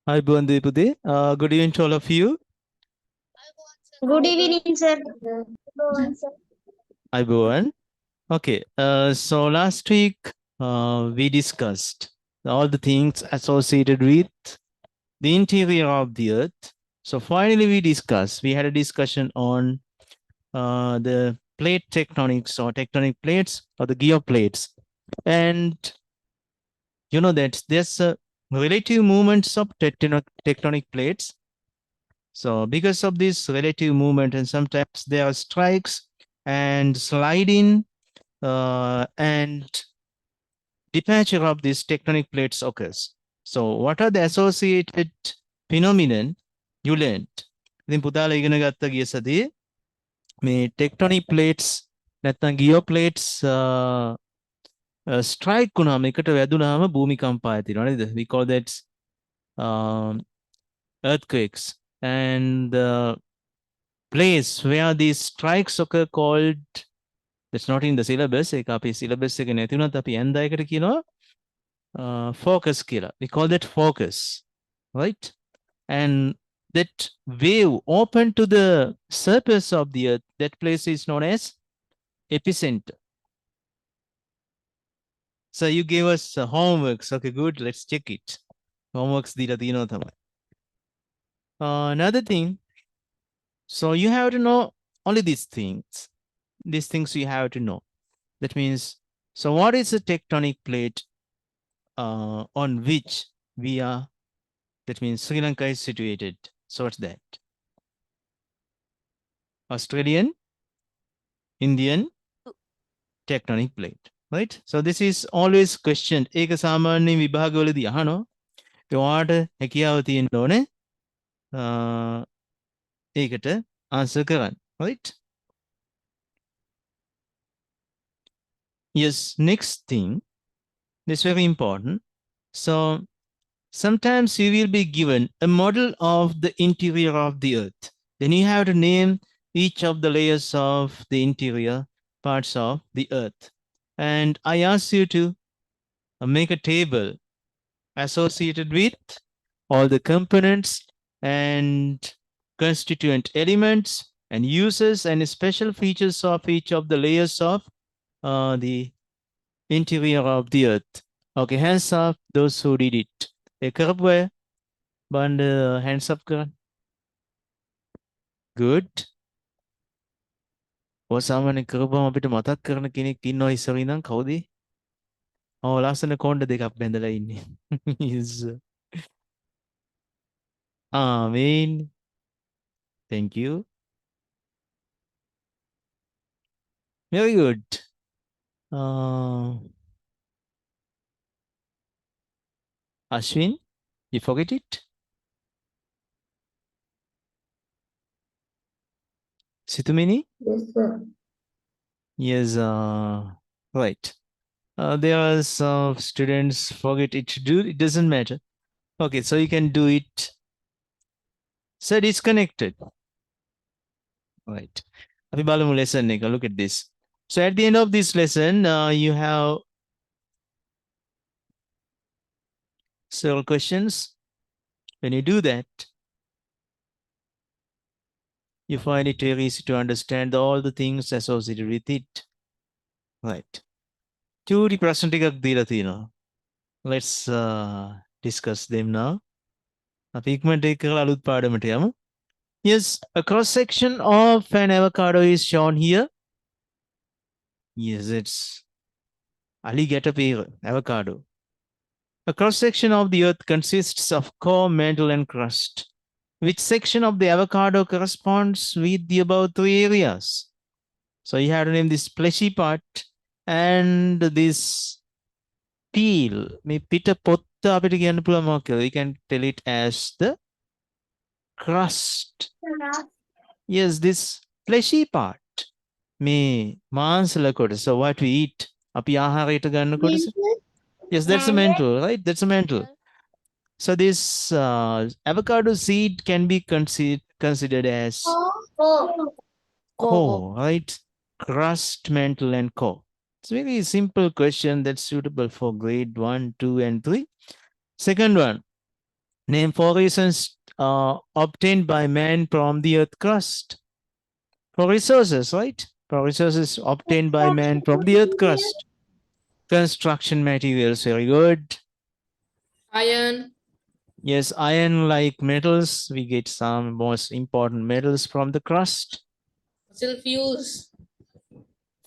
Hi, Bhuvandepude. Good evening to all of you. Good evening, sir. Hi, Bhuvan. Okay, so last week we discussed all the things associated with the interior of the Earth. So finally, we had a discussion on the plate tectonics or tectonic plates or the geoplates. And you know that there's a relative movements of tectonic plates. So because of this relative movement, and sometimes there are strikes and sliding and departure of these tectonic plates occurs. So what are the associated phenomenon you learned? ඉතින් පුතාලා ඉගෙන ගත්ත ගිය සතියේ මේ tectonic plates නැත්නම් geoplates strike වුණාම එකට වැදුනාම භූමිකම්පා ඇති වෙනවා නේද? We call that um, earthquakes. And the place where these strikes occur called, that's not in the syllabus, ඒක අපේ syllabus එක නැති වුණත් අපි ඇන්දයකට කියනවා focus කියලා. We call that focus, right? And that wave open to the surface of the earth, that place is known as epicenter. So you gave us homeworks. Okay, good. Let's check it. Homeworks දීලා තියෙනවා තමයි. Another thing, so you have to know only these things. These things you have to know. That means, so what is a tectonic plate on which we are? That means Sri Lanka is situated. So what's that? Australian, Indian tectonic plate, right? So this is always questioned. ඒක සාමාන්‍ය විභාගවලදී අහනවා. ඔයාට හැකියාව තියෙන්න ඕනේ ඒකට answer කරන්න, right? Yes, next thing, this is very important. So sometimes you will be given a model of the interior of the earth. Then you have to name each of the layers of the interior parts of the earth. And I ask you to make a table associated with all the components and constituent elements and uses and special features of each of the layers of the interior of the earth. Okay, hands up those who did it. Band hands up කරන්න. Good. ඔය සාමාන්‍ය කරපුවම අපිට මතක් කරන කෙනෙක් ඉන්නවා ඉස්සර ඉඳන් කවුද? ලස්සන කොණ්ඩ දෙකක් බැඳලා ඉන්නේ. Yes. Amen. Thank you. Very good. Ashwin, you forget it? Situmini? Yes, sir. Yes, right. There are some students forget it to do. It doesn't matter. Okay, so you can do it. So disconnected. Right. අපි බලමු lesson එක. Look at this. So at the end of this lesson, you have several questions. When you do that, you find it very easy to understand all the things associated with it. Right. Two ප්‍රශ්න ටිකක් දීලා තියෙනවා. Let's discuss them now. අපි ඉක්මනට ඒක කරලා අලුත් පාඩමට යමු. Yes, a cross section of an avocado is shown here. Yes, it's alligator pear, avocado. A cross section of the earth consists of core, mantle, and crust. Which section of the avocado corresponds with the above three areas? So you have to name this fleshy part and this peel. මේ පිට පොත්ත අපිට කියන්න පුළුවන් මොකක්ද? We can tell it as the crust. Yes, this fleshy part. මේ මාංශල කොටස. So what we eat. අපි ආහාරයට ගන්න කොටස. Yes, that's a mantle, right? That's a mantle. So this avocado seed can be considered as core, right? Crust, mantle, and core. It's a very simple question that's suitable for grade 1, 2, and 3. Second one, Name four reasons obtained by man from the earth crust. For resources, right? For resources obtained by man from the earth crust. Construction materials, very good. Iron, Yes, iron like metals, we get some most important metals from the crust. fossil fuels,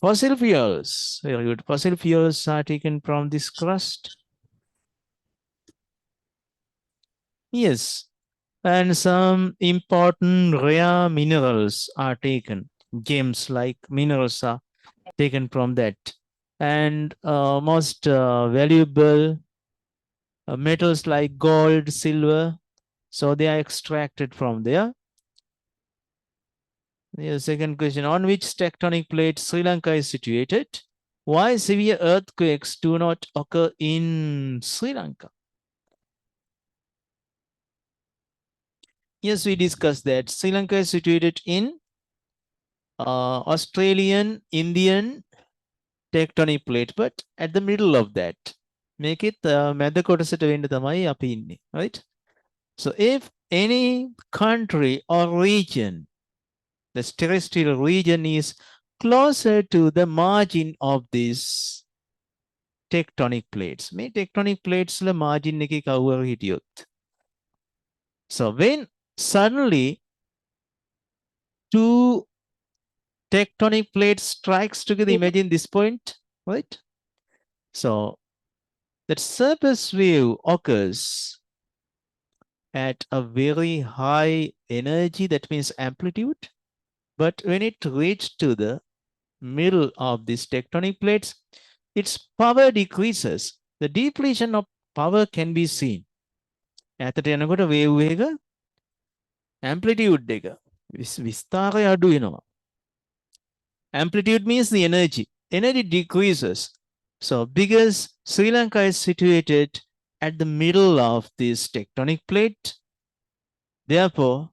Fossil fuels, very good. Fossil fuels are taken from this crust. Yes, and some important rare minerals are taken. Gems like minerals are taken from that. And most valuable metals like gold, silver, so they are extracted from there. The second question, on which tectonic plate Sri Lanka is situated? Why severe earthquakes do not occur in Sri Lanka? Yes, we discussed that. Sri Lanka is situated in Australian, Indian tectonic plate, but at the middle of that. Make it මැද කොටසට වෙන්න තමයි අපි ඉන්නේ, right? So if any country or region, the terrestrial region is closer to the margin of this tectonic plates. මේ tectonic plates ල margin එකේ කවුරු හිටියොත්. So when suddenly two tectonic plates strikes together, imagine this point, right? So that surface wave occurs at a very high energy, that means amplitude. But when it reaches to the middle of these tectonic plates, its power decreases. The depletion of power can be seen. ඈතට යනකොට wave එක amplitude එක විස්තාරය අඩු වෙනවා. Amplitude means the energy. Energy decreases. So because Sri Lanka is situated at the middle of this tectonic plate, therefore,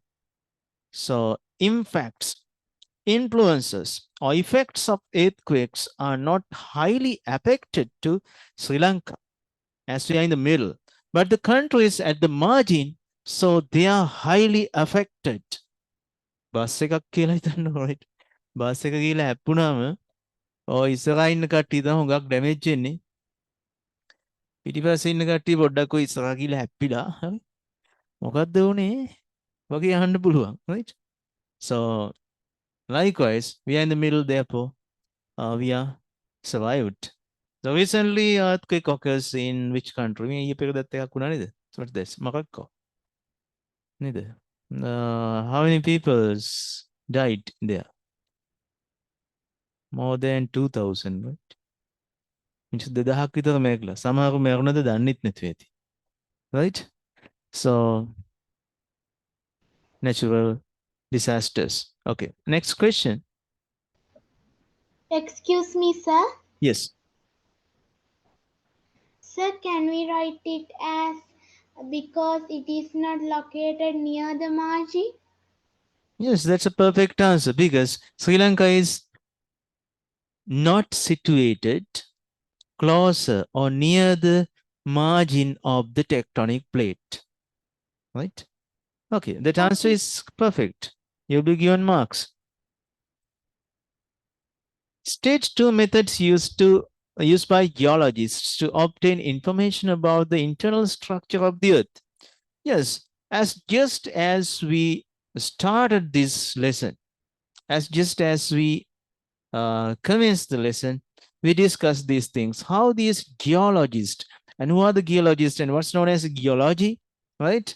so impacts, influences, or effects of earthquakes are not highly affected to Sri Lanka as we are in the middle. But the countries at the margin, so they are highly affected. Bus එකක් කියලා හිතන්න, right? Bus එක කියලා හැප්පුණාම ඉස්සරහා ඉන්න කට්ටිය තමයි හුඟක් ඩැමේජ් වෙන්නේ. පිටිපස්සේ ඉන්න කට්ටිය පොඩ්ඩක් ඔය ඉස්සරහා කියලා හැප්පිලා හරි මොකක්ද වුනේ වගේ අහන්න පුළුවන්, right? So likewise we are in the middle, therefore we are survived. So recently earthquake occurs in which country? මේ ඊයේ පෙර දත් එකක් වුණා නේද? What's this? මොකක්කෝ නේද? How many people died there? More than 2000, right? මිනිස්සු 2000ක් විතර මැරිලා. සමහරව මැරුණද දන්නෙත් නැතුව ඇති. Right? So natural disasters. Okay. Next question. Excuse me, sir. Yes. Sir, can we write it as because it is not located near the margin? Yes, that's a perfect answer because Sri Lanka is not situated closer or near the margin of the tectonic plate. Right? Okay, that answer is perfect. You'll be given marks. Stage 2 methods used by geologists to obtain information about the internal structure of the earth. Yes, just as we started this lesson, just as we commenced the lesson, we discussed these things. How these geologists, and who are the geologists and what's known as geology, right?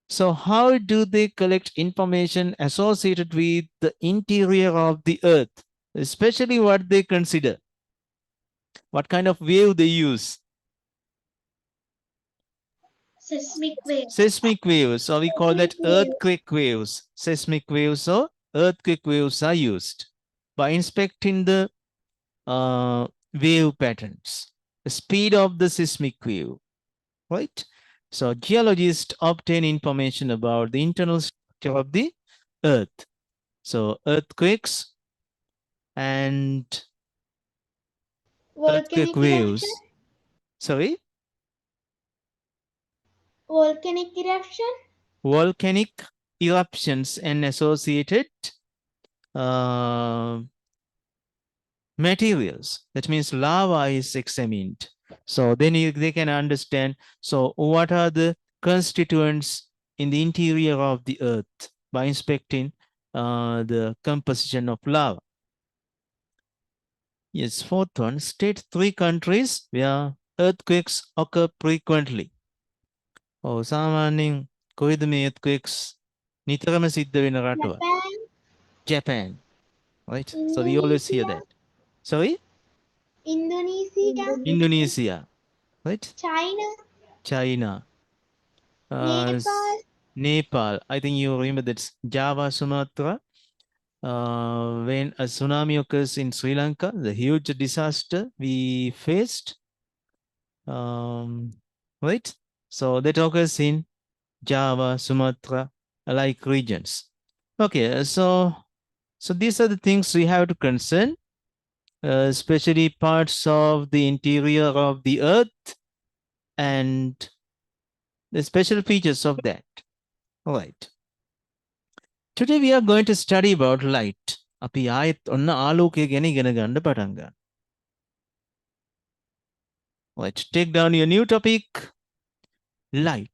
So how do they collect information associated with the interior of the earth, especially what they consider? What kind of wave they use? Seismic wave. Seismic waves, or we call that earthquake waves. Seismic waves or earthquake waves are used by inspecting the wave patterns, the speed of the seismic wave, right? So geologists obtain information about the internal structure of the earth. So earthquakes and Volcanic earthquake waves. eruption. Sorry? Volcanic eruption. Volcanic eruptions and associated uh, materials. That means lava is examined. So then they can understand. So what are the constituents in the interior of the earth by inspecting the composition of lava. Yes, fourth one, state 3 countries where earthquakes occur frequently. Oh, සාමාන්‍යයෙන් කොයිද මේ earthquakes නිතරම සිද්ධ වෙන රටවල්? Japan. Japan, right? So we always hear Indonesia. that. Sorry? Indonesia. Indonesia, right? China. China, Nepal. Nepal. I think you remember that's Java, Sumatra. When a tsunami occurs in Sri Lanka, the huge disaster we faced, right? So that occurs in Java, Sumatra, like regions. Okay, so these are the things we have to concern, especially parts of the interior of the earth and the special features of that. All right. Today we are going to study about light. අපි ආයෙත් ඔන්න ආලෝකය ගැන ඉගෙන ගන්න පටන් ගන්න. Let's take down your new topic, light.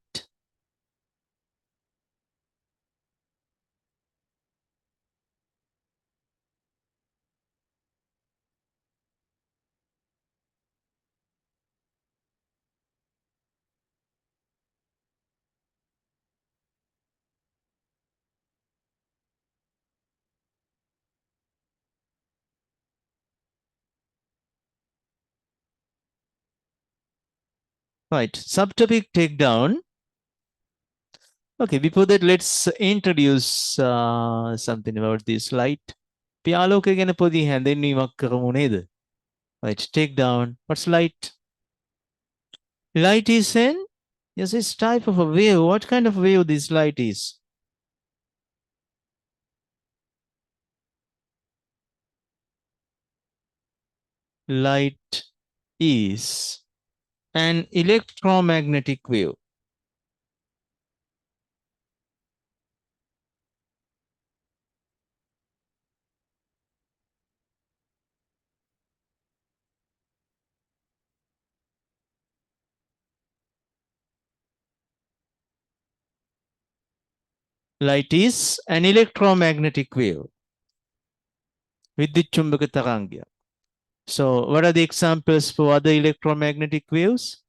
Right, subtopic take down. Okay, before that, let's introduce something about this light. අපි ආලෝකය ගැන පොඩි හැඳින්වීමක් කරමු නේද? Right, take down. What's light? Light is an, yes, it's type of a wave. What kind of wave this light is? Light is an electromagnetic wave. Light is an electromagnetic wave. Vidyut chumbaka tarangya. So what are the examples for other electromagnetic waves?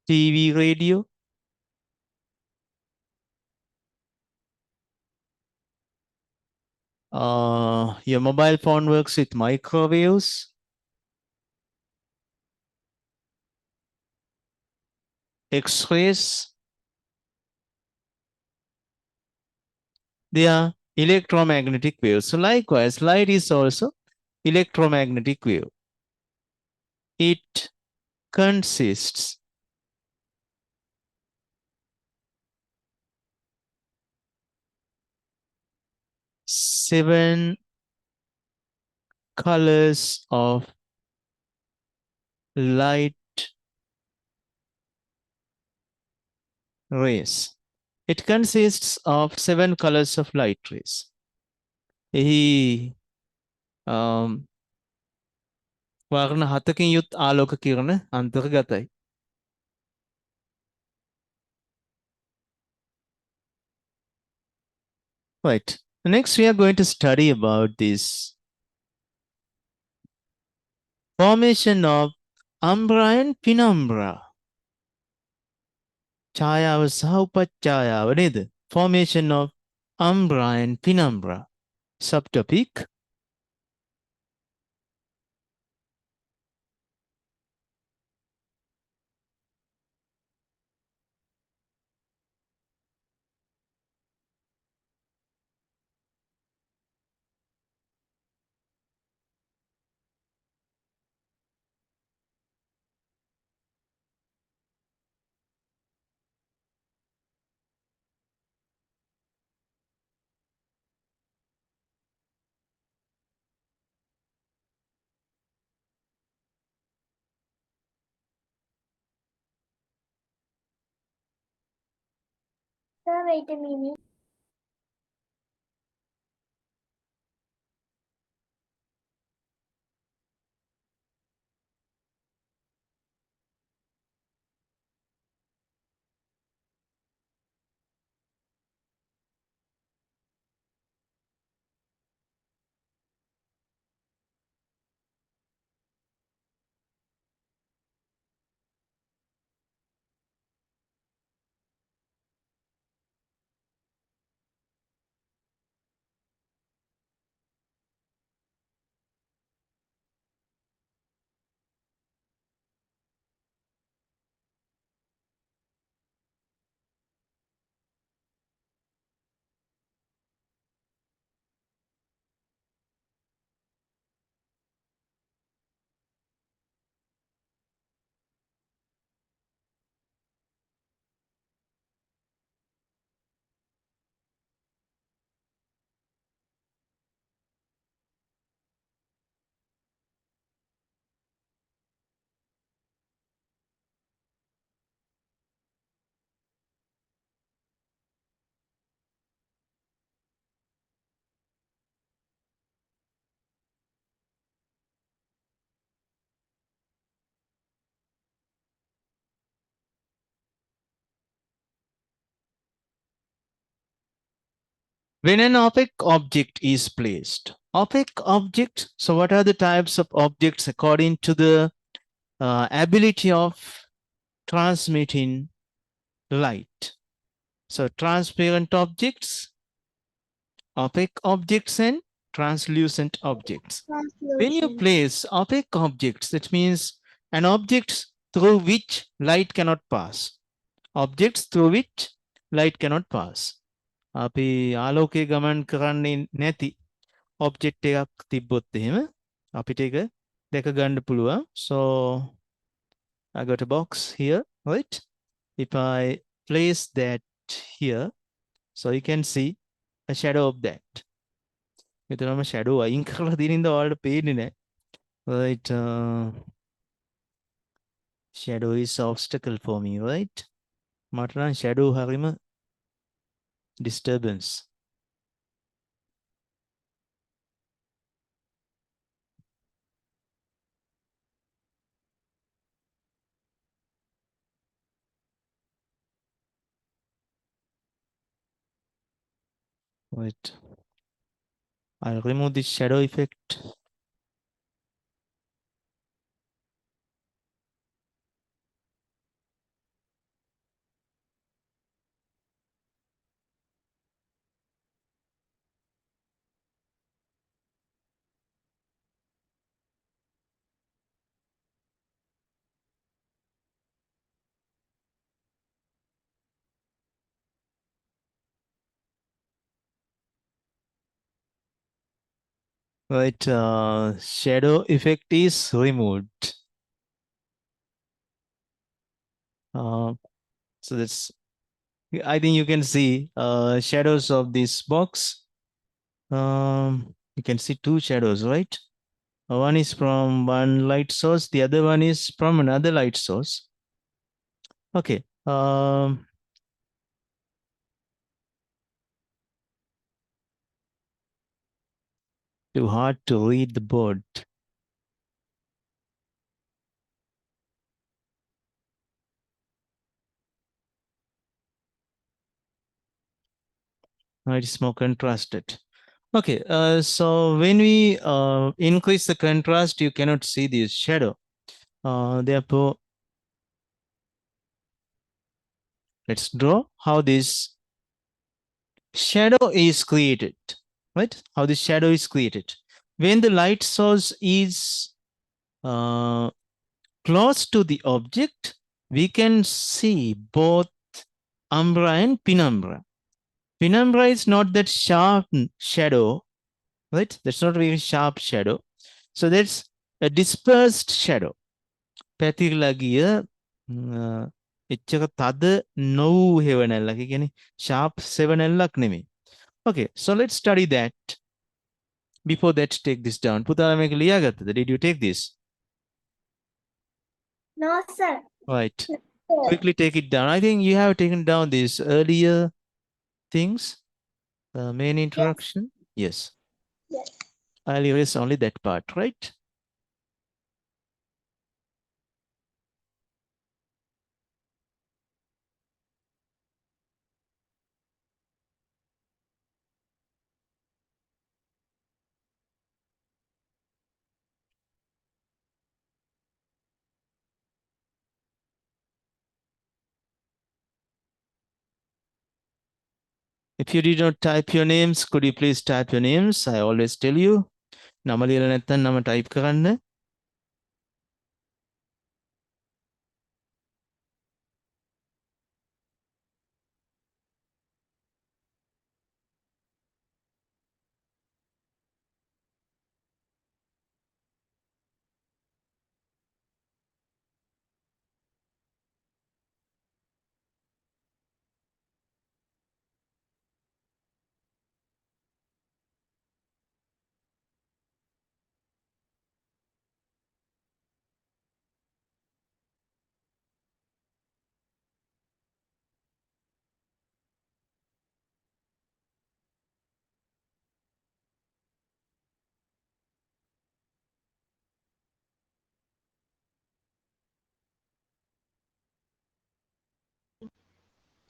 TV, radio. Your mobile phone works with microwaves. X-rays. They are electromagnetic waves. So likewise, light is also electromagnetic wave. It consists seven colors of light rays. It consists of 7 colors of light rays. එහි වර්ණ 7කින් යුත් ආලෝක කිරණ අන්තර්ගතයි. Right. Next, we are going to study about this formation of umbra and penumbra. ඡායාව සහ උපච්ඡායාව නේද? Formation of umbra and penumbra. Subtopic. Sir, wait a minute. When an opaque object is placed, opaque object, so what are the types of objects according to the ability of transmitting light? So transparent objects, opaque objects, and translucent objects. When you Translucent. place opaque objects, that means an object through which light cannot pass. Objects through which light cannot pass. අපි ආලෝකයේ ගමන් කරන්නේ නැති object එකක් තිබ්බොත් එහෙම අපිට ඒක දැක ගන්න පුළුවන්. So I got a box here, right? If I place that here, so you can see a shadow of that. මෙතනම shadow අයින් කරලා දිනින්ද ඔයාලට පේන්නේ නැහැ. Right? Shadow is obstacle for me, right? මට නම් shadow හරිම disturbance. Right. I'll remove this shadow effect. Right, shadow effect is removed. So that's, I think you can see shadows of this box. You can see two shadows, right? One is from one light source, the other one is from another light source. Okay. Too hard to read the board. It is more contrasted. Okay, so when we increase the contrast, you cannot see this shadow. Therefore, let's draw how this shadow is created, right? How the shadow is created. When the light source is close to the object, we can see both umbra and penumbra. Penumbra is not that sharp shadow, right? That's not a very sharp shadow. So that's a dispersed shadow. පැතිරලා ගිය එච්චර තද නොවූ හෙවණැල්ලක්. ඒ කියන්නේ sharp සෙවණැල්ලක් නෙමෙයි. Okay, so let's study that. Before that, take this down. පුතාලා මේක ලියාගත්තද? Did you take this? No, sir. Right. Quickly take it down. I think you have taken down this earlier things? The main Yes. introduction? Yes. Yes. I'll erase only that part, right? If you did not type your names, could you please type your names? I always tell you. නම ලියලා නැත්නම් නම type කරන්න.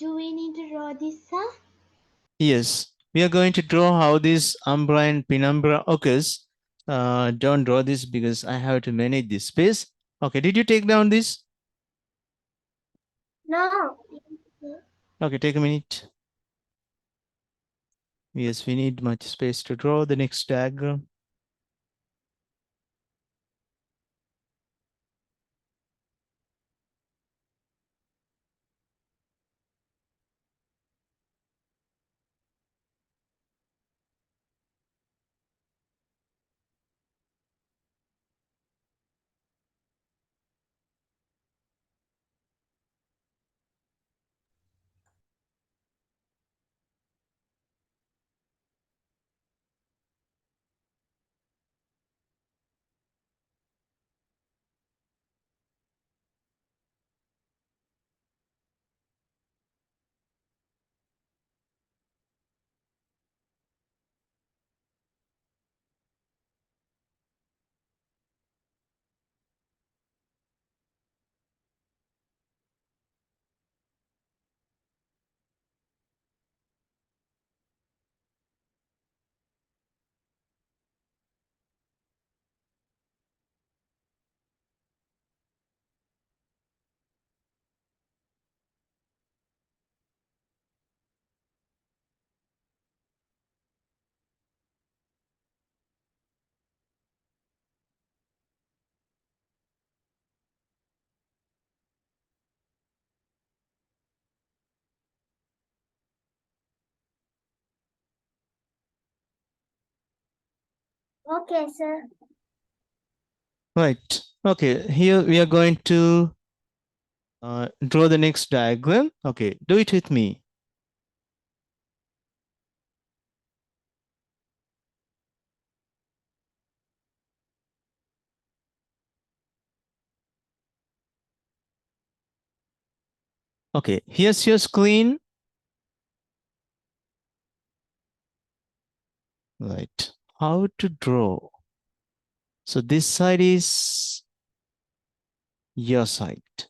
Do we need to draw this, sir? Yes, we are going to draw how this umbra and penumbra occurs. Don't draw this because I have to manage this space. Okay, did you take down this? No. Okay, take a minute. Yes, we need much space to draw the next diagram. Okay, sir. Right. Okay, here we are going to draw the next diagram. Okay, do it with me. Okay, here's your screen. Right. How to draw? So this side is your side.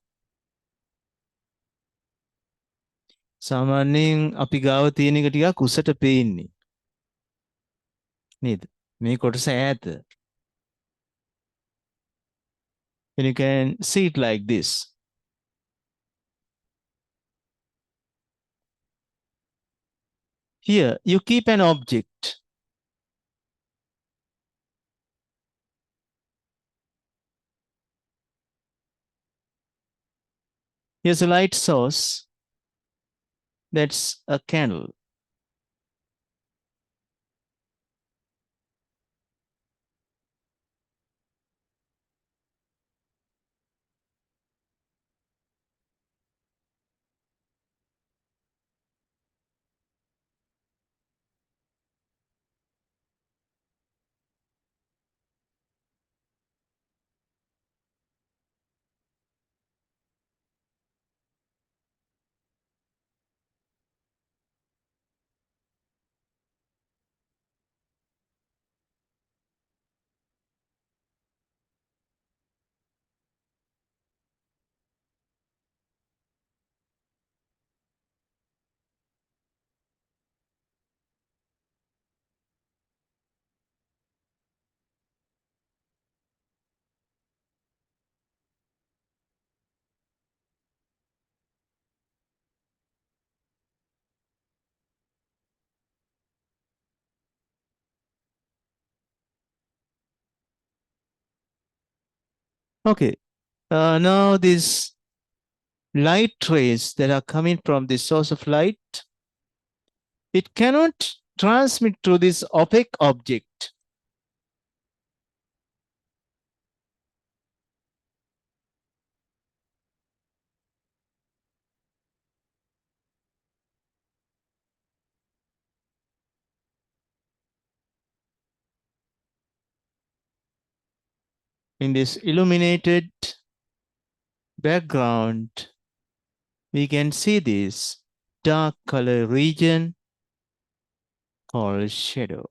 සාමාන්‍යයෙන් අපි ගාව තියෙන එක ටිකක් උසට පේන්නේ. නේද? මේ කොටස ඈත. And you can see it like this. Here, you keep an object. Here's a light source. That's a candle. Okay. Now these light rays that are coming from the source of light, it cannot transmit to this opaque object. In this illuminated background, we can see this dark color region called shadow.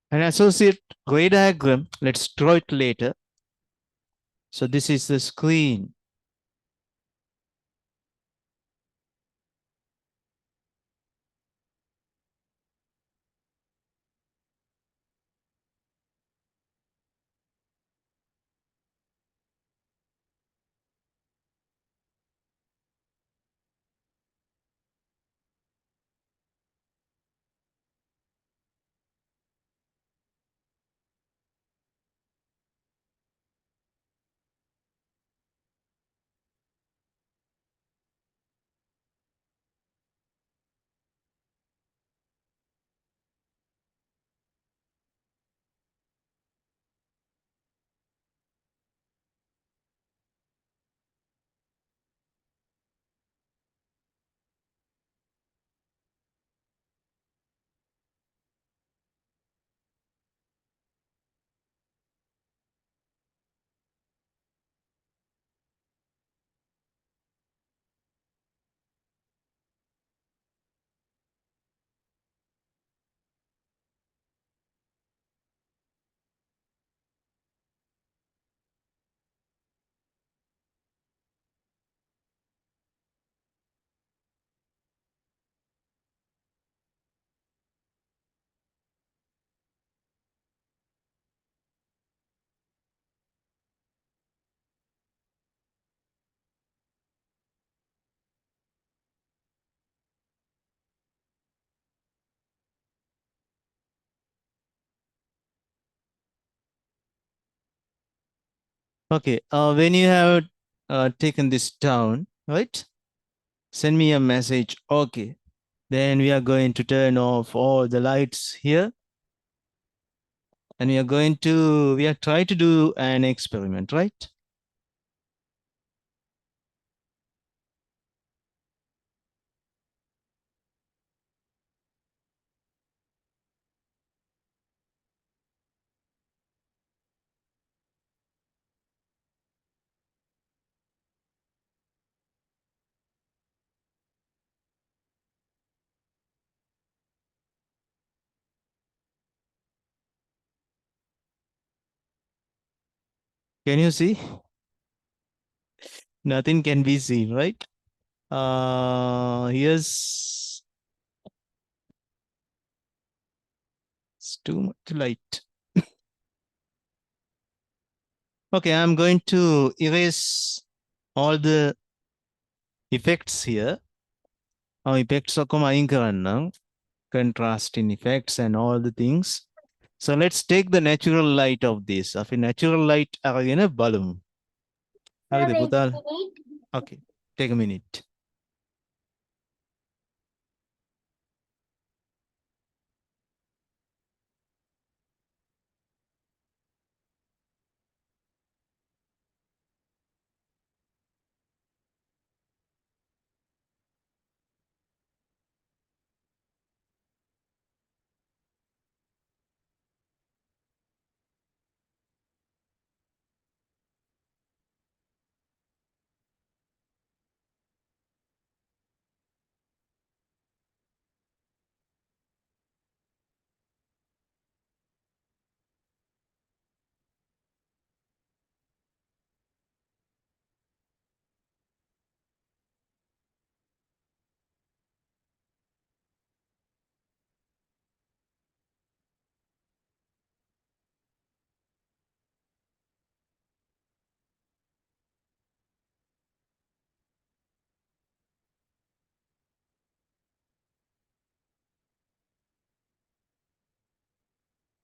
An associate ray diagram, let's draw it later. So this is the screen. Okay, when you have taken this down, right? Send me a message. Okay, then we are going to turn off all the lights here, and we are trying to do an experiment, right? Can you see? Nothing can be seen, right? Here's it's too much light. Okay, I'm going to erase all the effects here. Effects ඔක්කොම අයින් කරන්නම්. Contrasting effects and all the things. So let's take the natural light of this. අපි natural light අරගෙන බලමු. හරිද Wait පුතාල? a minute. Okay, take a minute.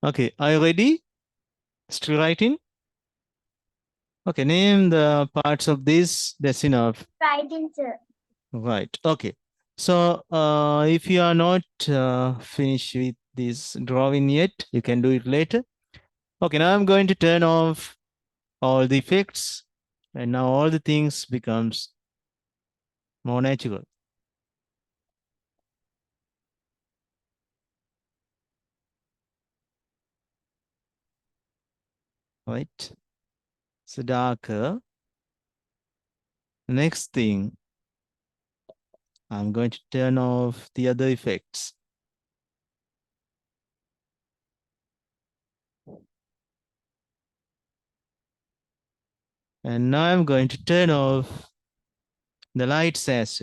Okay, are you ready? Still writing? Okay, name the parts of this. That's enough. Writing, sir. Right. Okay. So if you are not finished with this drawing yet, you can do it later. Okay, now I'm going to turn off all the effects, and now all the things becomes more natural. Right. So darker. Next thing, I'm going to turn off the other effects. And now I'm going to turn off the lights as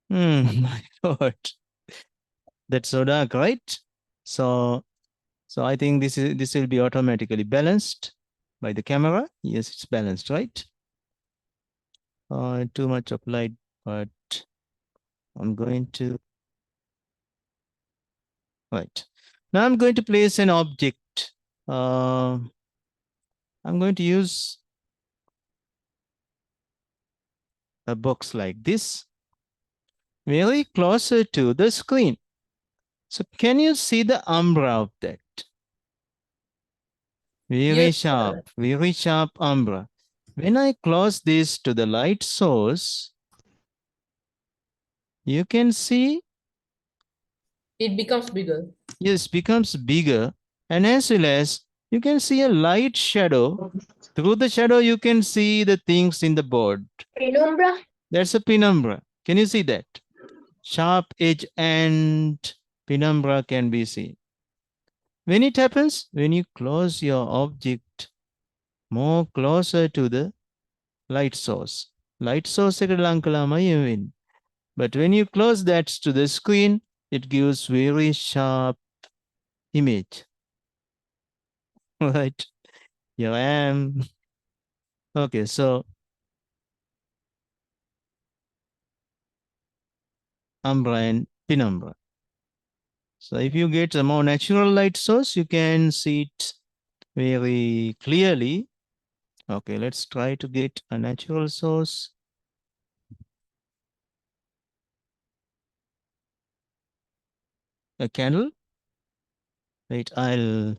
well. My God, that's so dark, right? So I think this will be automatically balanced by the camera. Yes, it's balanced, right? Too much of light, but I'm going to right. Now I'm going to place an object. I'm going to use a box like this, very closer to the screen. So can you see the umbra of that? Yes, sir. Very sharp umbra. When I close this to the light source, you can see, It becomes bigger. yes, becomes bigger. And as well as you can see a light shadow. Through the shadow, you can see the things in the board. Penumbra. That's a penumbra. Can you see that? Sharp edge and penumbra can be seen. When it happens, when you close your object more closer to the light source. Light source එකට ලං කළාමයි එහෙම වෙන්නේ. But when you close that to the screen, it gives very sharp image. Right? Here I am. Okay, so umbra and penumbra. So if you get a more natural light source, you can see it very clearly. Okay, let's try to get a natural source. A candle. Wait, I'll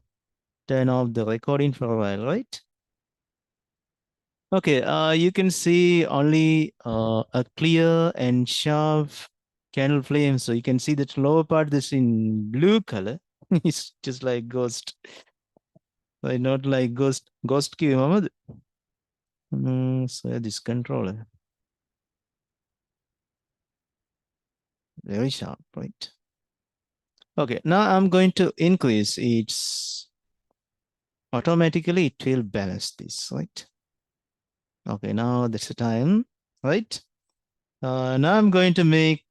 turn off the recording for a while, right? Okay, you can see only a clear and sharp candle flame. So you can see that lower part is in blue color. It's just like ghost. Right? Not like ghost. Ghost ki mama. So this controller. Very sharp, right? Okay, now I'm going to increase its automatically it will balance this, right? Okay, now that's the time, right? Now I'm going to make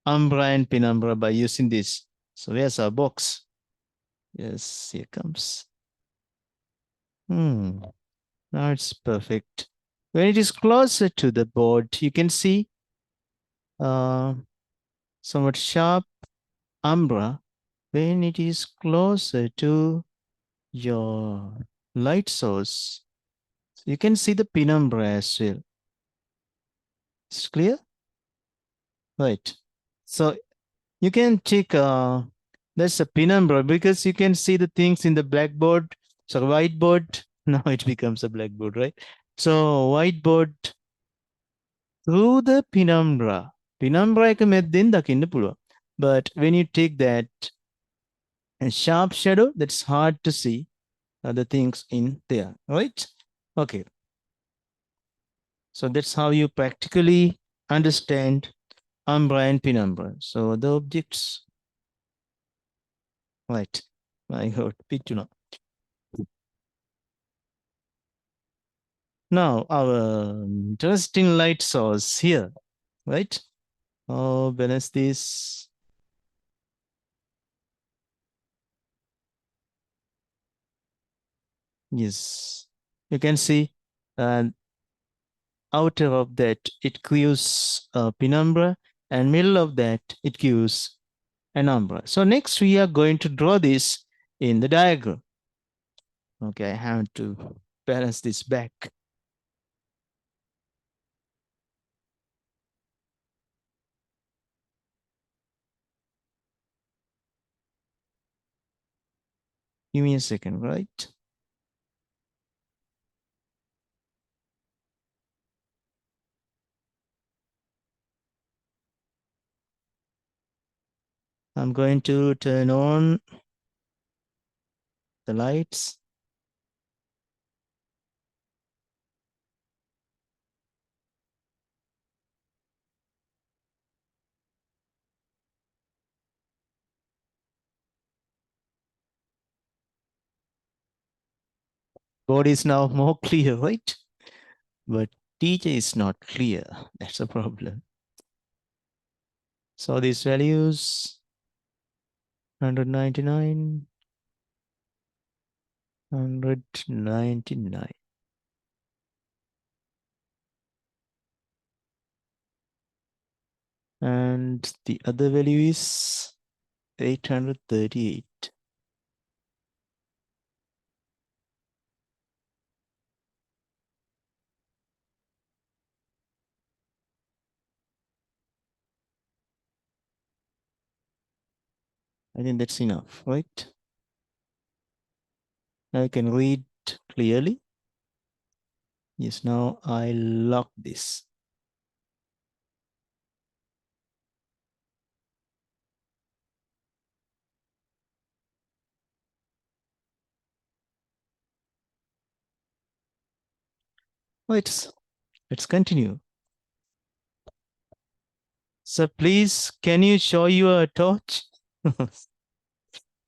umbra and penumbra by using this. So where's our box? Yes, here comes. Now it's perfect. When it is closer to the board, you can see somewhat sharp umbra. When it is closer to your light source, you can see the penumbra as well. It's clear? Right. So you can check that's a penumbra because you can see the things in the blackboard. So whiteboard, now it becomes a blackboard, right? So whiteboard through the penumbra. Penumbra එක මැද්දෙන් දකින්න පුළුවන්. But when you take that sharp shadow, that's hard to see the things in there, right? Okay. So that's how you practically understand umbra and penumbra. So the objects, right? My God, picture. Now our interesting light source here, right? Oh, balance this. Yes, you can see outer of that it gives penumbra, and middle of that it gives a number. So next we are going to draw this in the diagram. Okay, I have to balance this back. Give me a second, right? I'm going to turn on the lights. Board is now more clear, right? But teacher is not clear. That's a problem. So these values 199, 199. And the other value is 838. I think that's enough, right? Now I can read clearly. Yes, now I lock this. Let's continue. So please, can you show your torch?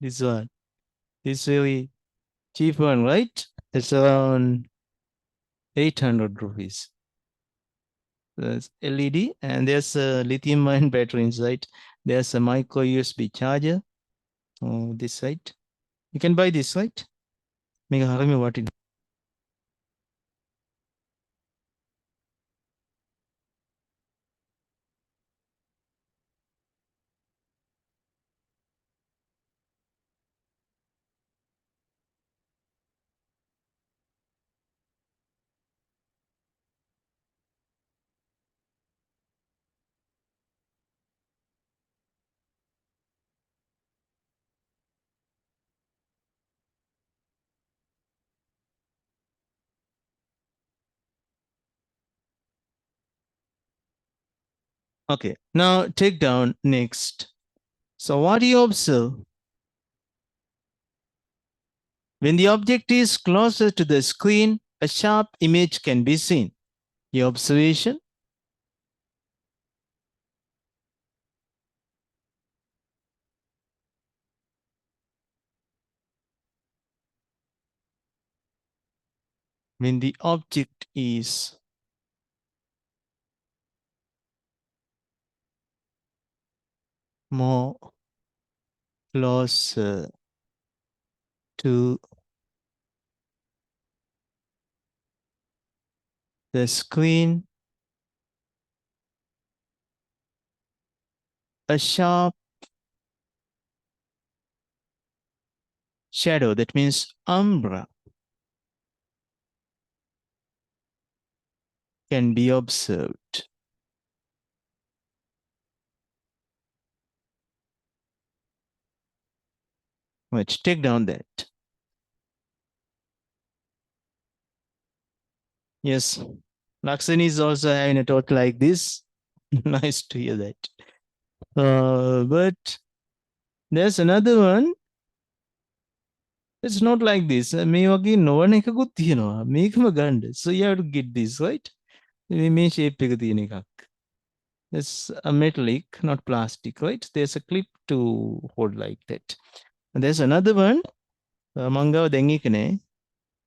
This one. This very cheap one, right? It's around 800 rupees. There's LED and there's a lithium ion battery inside. There's a micro USB charger on this side. You can buy this, right? Make a what in. Okay, now take down next. So what do you observe? When the object is closer to the screen, a sharp image can be seen. Your observation? When the object is more closer to the screen, a sharp shadow, that means umbra, can be observed. Let's take down that. Yes, Lakshani is also having a thought like this. Nice to hear that. But there's another one. It's not like this. මේ වගේ නොවන එකකුත් තියෙනවා. මේකම ගන්න. So you have to get this, right? මේ shape එක තියෙන එකක්. It's a metallic, not plastic, right? There's a clip to hold like that. And there's another one. Mangawa dengi kene.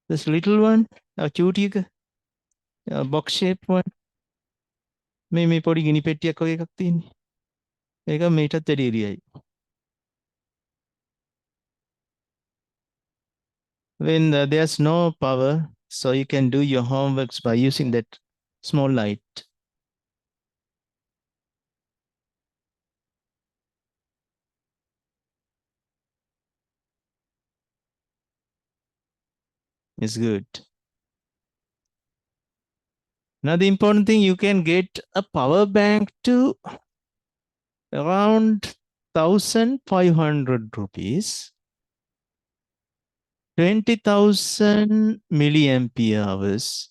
This little one, a cutie, a box shape one. මේ පොඩි ගිනි පෙට්ටියක් වගේ එකක් තියෙන්නේ. ඒක මේටත් වැඩි එළියයි. When there's no power, so you can do your homeworks by using that small light. It's good. Now, the important thing, you can get a power bank to around 1,500 rupees, 20,000 milliampere hours.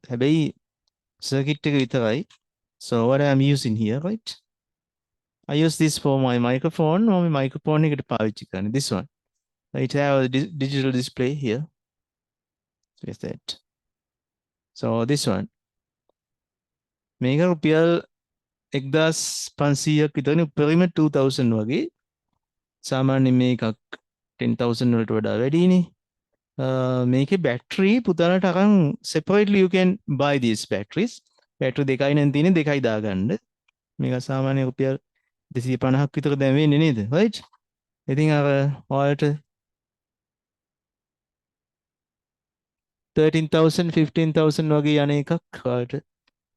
Have circuit right? So what I'm using here, right? I use this for my microphone. Or my microphone this one. It have a digital display here. With that. So this one. Mega rupial 1,500ක් විතරනේ උපරිම 2,000 වගේ. සාමාන්‍ය මේකක් 10,000 වලට වඩා වැඩිනේ. මේකේ battery පුතාලට අරන් separately you can buy these batteries. Battery දෙකයි නම් තියෙන්නේ දෙකයි දාගන්න. මේක සාමාන්‍ය රුපියල් 250ක් විතර දැන් වෙන්නේ නේද? right? ඉතින් අර ඔයාලට 13,000 15,000 වගේ යන එකක් ඔයාලට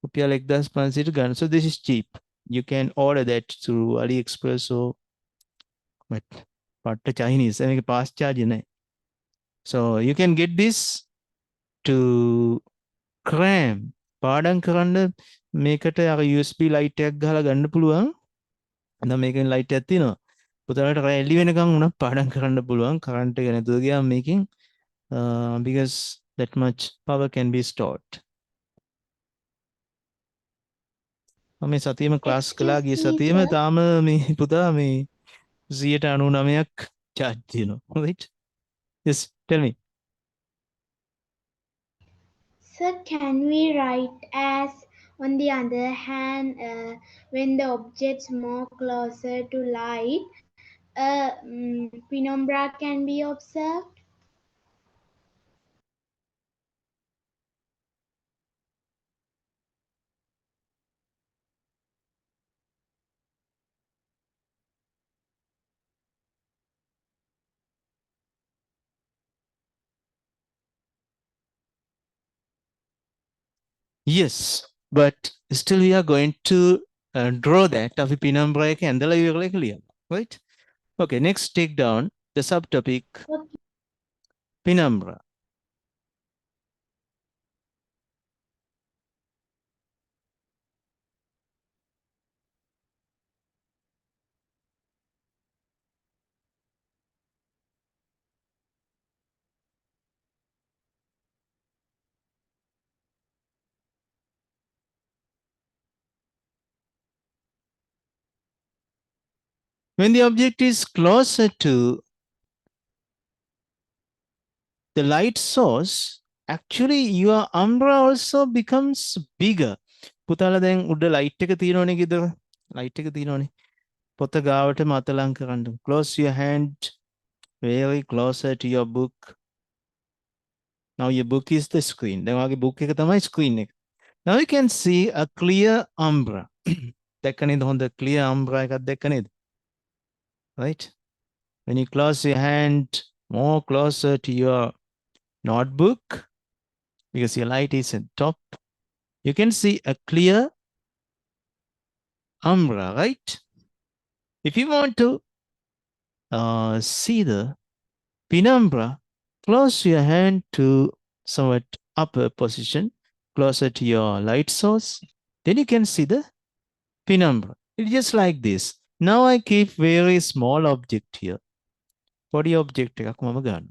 රුපියල් 1,500ට ගන්න. So this is cheap. You can order that through AliExpress or but පට්ට Chinese. මේක fast charge නෑ. So you can get this to cram පාඩම් කරන්න මේකට අර USB light එකක් ගහලා ගන්න පුළුවන්. දැන් මේකෙන් light එකක් තියෙනවා. පුතාලට රෑ එළි වෙනකන් උනත් පාඩම් කරන්න පුළුවන්. current එක නැතුව ගියාම මේකෙන් because that much power can be stored. මේ සතියේම ක්ලාස් කළා ගිය Excuse me, සතියේම sir. තාම මේ පුතා මේ 99ක් charge තියෙනවා. right? Yes, tell me. Sir, can we write as on the other hand, when the objects move closer to light, penumbra can be observed? Yes, but still we are going to draw that of a penumbra එක ඇඳලා ඉවරලා clear. Right? Okay, next take down the subtopic Okay. penumbra. When the object is closer to the light source, actually your umbra also becomes bigger. පුතාලා දැන් උඩ light එක තියෙනවනේ ගෙදර. light එක තියෙනවනේ. පොත ගාවට මතලම් කරන්න. Close your hand very closer to your book. Now your book is the screen. දැන් ඔයාගේ book එක තමයි screen එක. Now you can see a clear umbra. දැක්ක නේද හොඳ clear umbra එකක් දැක්ක නේද? Right? When you close your hand more closer to your notebook, because your light is at top, you can see a clear umbra, right? If you want to see the penumbra, close your hand to somewhat upper position, closer to your light source. Then you can see the penumbra. It's just like this. Now I keep very small object here. Body object එකක් මම ගන්න.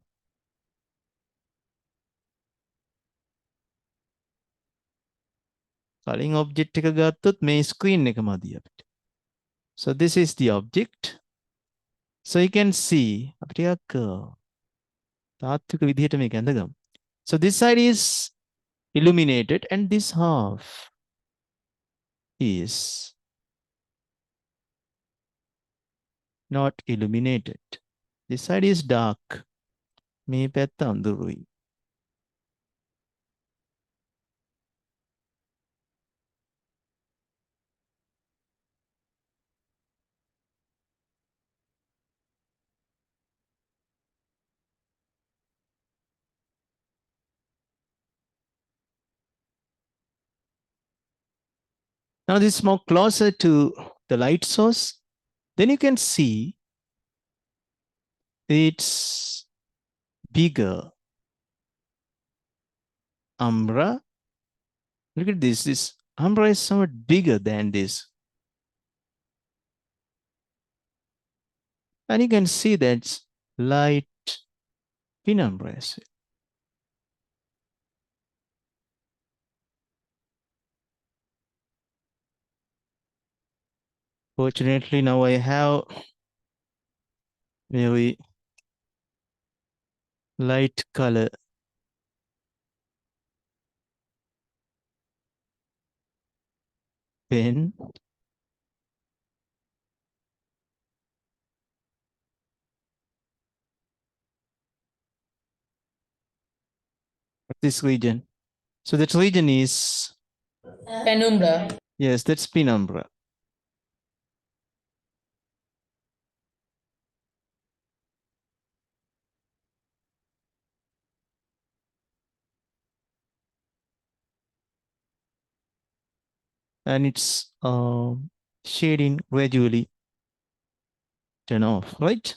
කලින් object එක ගත්තොත් මේ screen එක මදි අපිට. So this is the object. So you can see අපි ටිකක් තාත්වික විදිහට මේක ඇඳගමු. So this side is illuminated and this half is not illuminated. This side is dark. මේ පැත්ත අඳුරුයි. Now this is more closer to the light source. Then you can see it's bigger. Umbra. Look at this. This umbra is somewhat bigger than this. And you can see that's light penumbra. Fortunately, now I have very light color pen. This region. So that region is, Penumbra. yes, that's penumbra. And it's shading gradually turn off, right?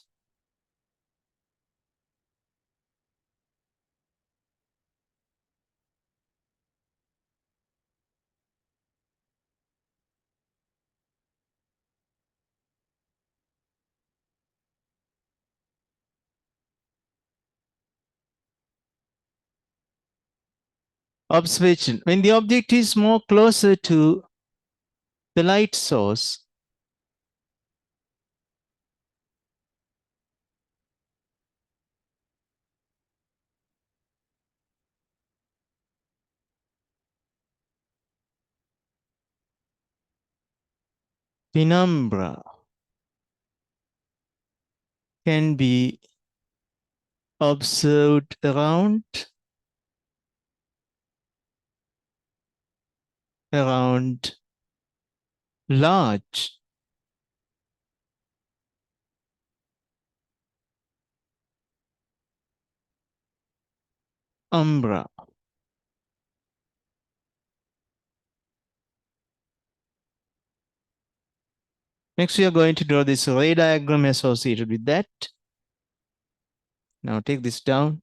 Observation. When the object is more closer to the light source, penumbra can be observed around large umbra. Next, we are going to draw this ray diagram associated with that. Now take this down.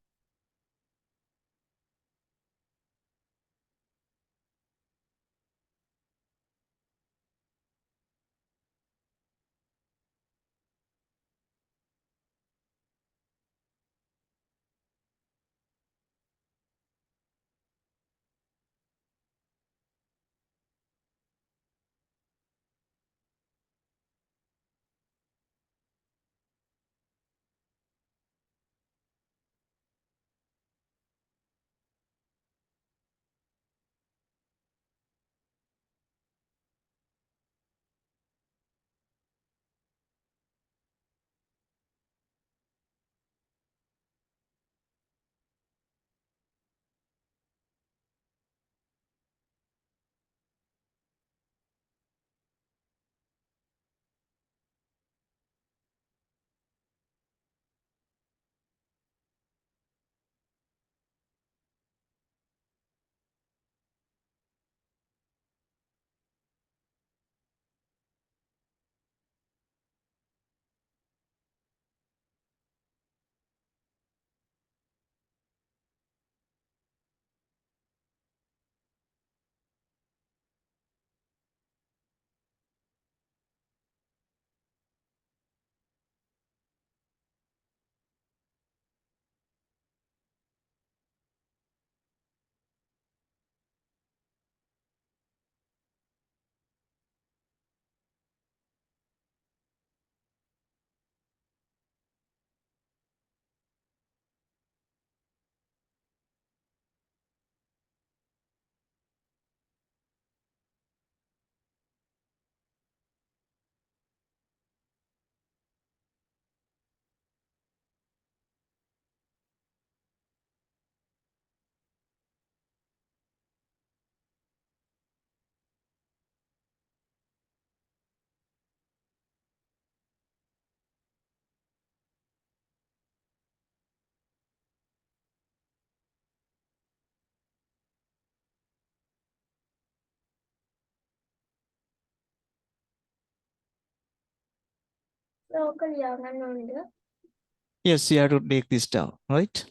Yes, you have to take this down, right?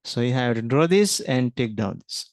So you have to draw this and take down this.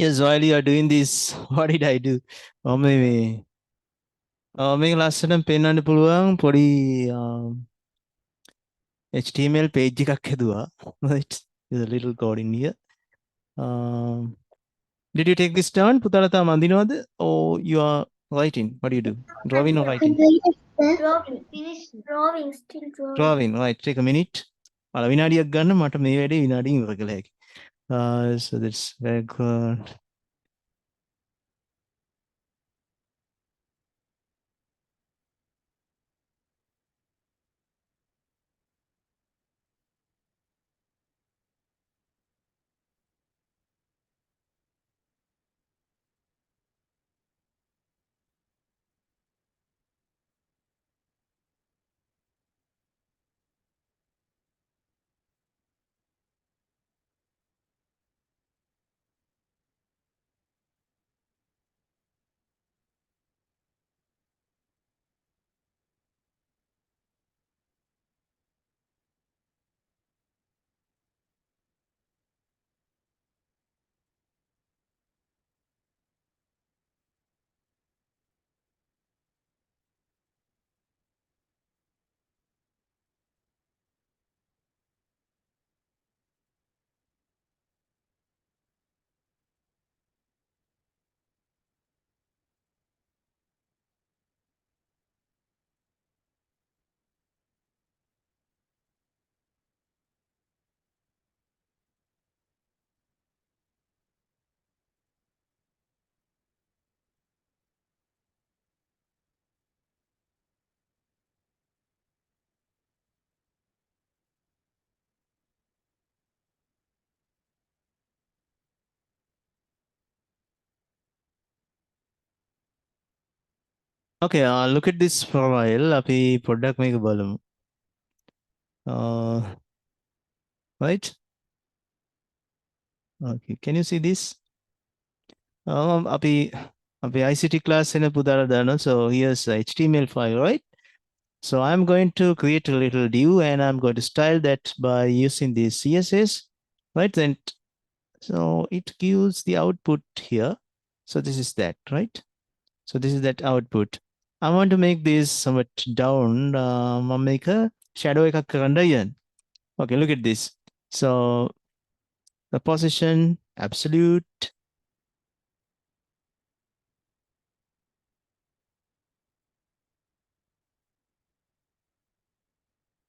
Yes, while you are doing this, what did I do? Oh, maybe. මේක ලස්සට පෙන්වන්න පුළුවන් පොඩි HTML page එකක් හැදුවා. Right? There's a little code in here. Did you take this down? පුතාලා තාම අඳිනවද? Or you are writing? What do you do? Drawing or writing? Drawing, still drawing. Drawing, right. Take a minute. විනාඩියක් ගන්න මට මේ වැඩේ විනාඩියෙන් ඉවර කළ හැකියි. So that's very good. Okay, look at this profile. අපි පොඩ්ඩක් මේක බලමු. Right? Okay, can you see this? අපි ICT class එන පුතාලා දානවා. So here's a HTML file, right? So I'm going to create a little div and I'm going to style that by using this CSS, right? And so it gives the output here. So this is that, right? So this is that output. I want to make this somewhat down. I'll make a shadow එකක් කරන්න යන්න. Okay, look at this. So the position, absolute.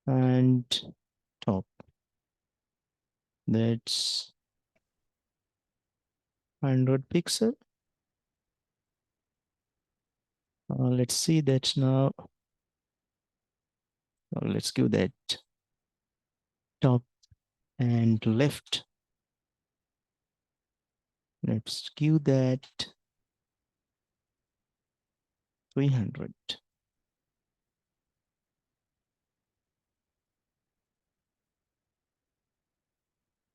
And top. That's 100 pixel. Let's see that now. Let's give that top and left. Let's give that 300.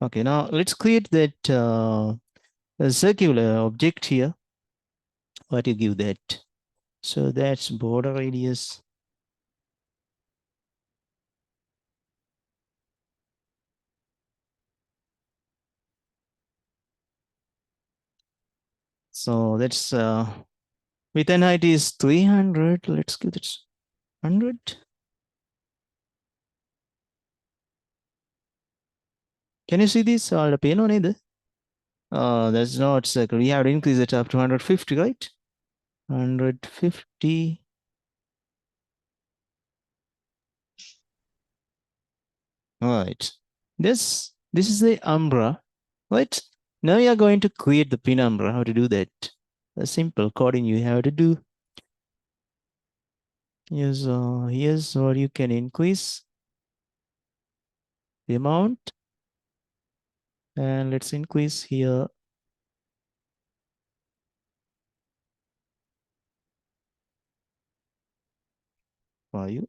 Okay, now let's create that a circular object here. What do you give that? So that's border radius. So that's width and height is 300. Let's give it 100. Can you see this? All the pane on either. That's not circle. We have to increase it up to 150, right? 150. All right. This is the umbra, right? Now you are going to create the penumbra. How to do that? A simple coding you have to do. Here's what you can increase the amount, and let's increase here for you.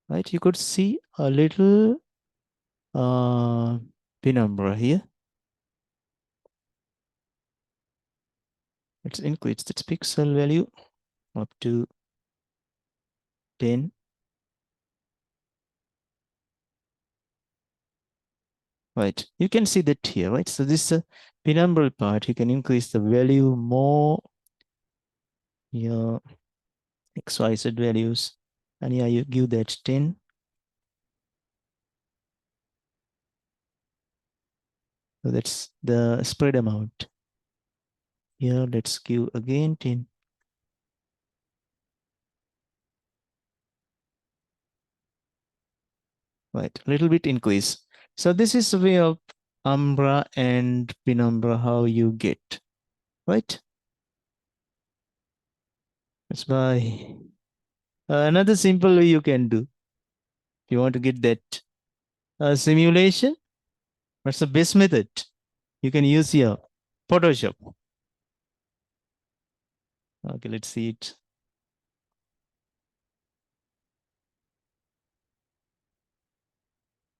Right, you could see a little penumbra here. Let's increase this pixel value up to 10. Right, you can see that here, right? So this penumbral part, you can increase the value more. Your XYZ values, and yeah, you give that 10. So that's the spread amount. Here, let's give again 10. Right, a little bit increase. So this is the way of umbra and penumbra, how you get, right? That's why another simple way you can do. If you want to get that simulation, what's the best method? You can use here, Photoshop. Okay, let's see it.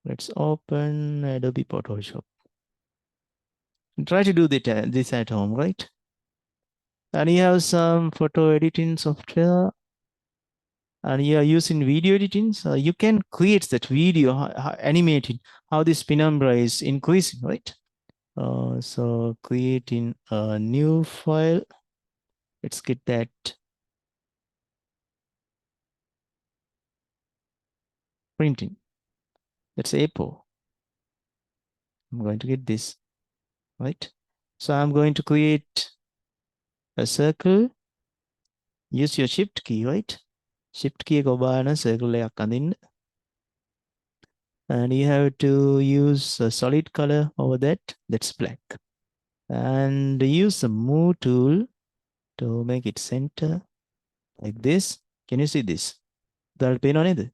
Let's open Adobe Photoshop. Try to do this at home, right? And you have some photo editing software, and you are using video editing, so you can create that video animating how this penumbra is increasing, right? So creating a new file. Let's get that. Printing. That's A4. I'm going to get this, right? So I'm going to create a circle. Use your shift key, right? Shift key එක ඔබාන circle එකක් අඳින්න. And you have to use a solid color over that. That's black. And use the move tool to make it center like this. Can you see this? That'll pin on it.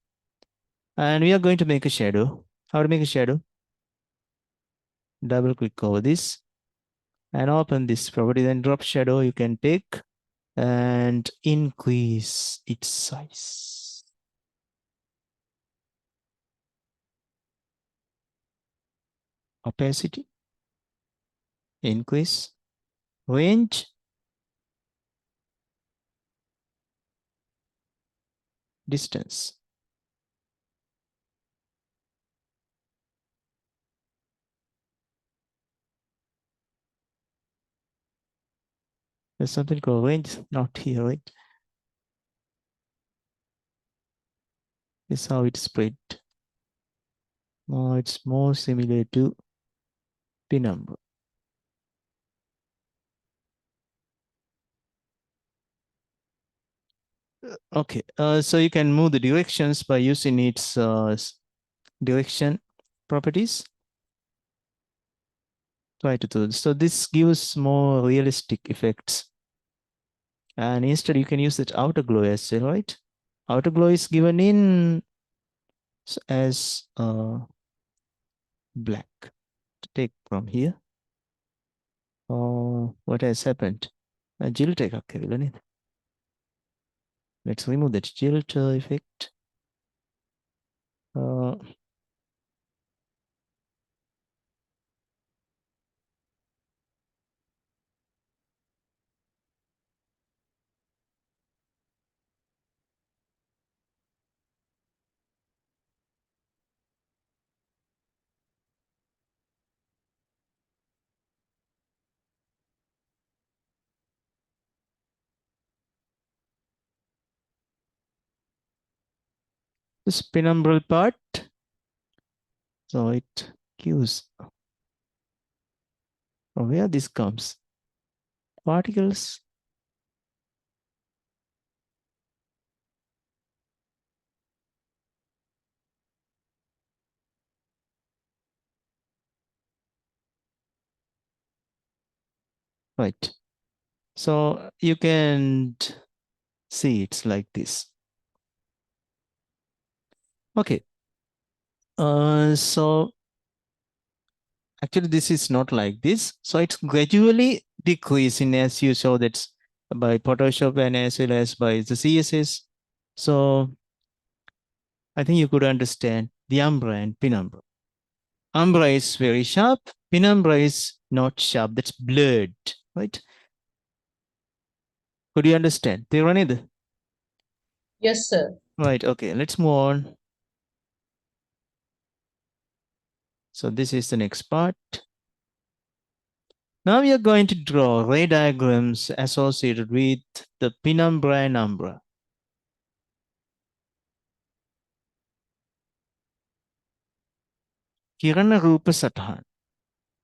And we are going to make a shadow. How to make a shadow? Double click over this and open this property. Then drop shadow you can take and increase its size. Opacity. Increase. Range. Distance. There's something called range, not here, right? This is how it's spread. Now it's more similar to penumbra. Okay, so you can move the directions by using its direction properties. Try to do. So this gives more realistic effects. And instead you can use that outer glow as well, right? Outer glow is given in as black. Take from here. Oh, what has happened? Jilt එකක් ඇවිල්ලා නේද? Let's remove that jilt effect. This penumbral part. So it gives from where this comes. Particles. Right. So you can see it's like this. Okay. So actually this is not like this. So it's gradually decreasing as you saw that by Photoshop and as well as by the CSS. So I think you could understand the umbra and penumbra. Umbra is very sharp. Penumbra is not sharp. That's blurred, right? Could you understand? Ranjith? Yes, sir. Right. Okay. Let's move on. So this is the next part. Now we are going to draw ray diagrams associated with the penumbra and umbra. Kirana Rupa Satahan.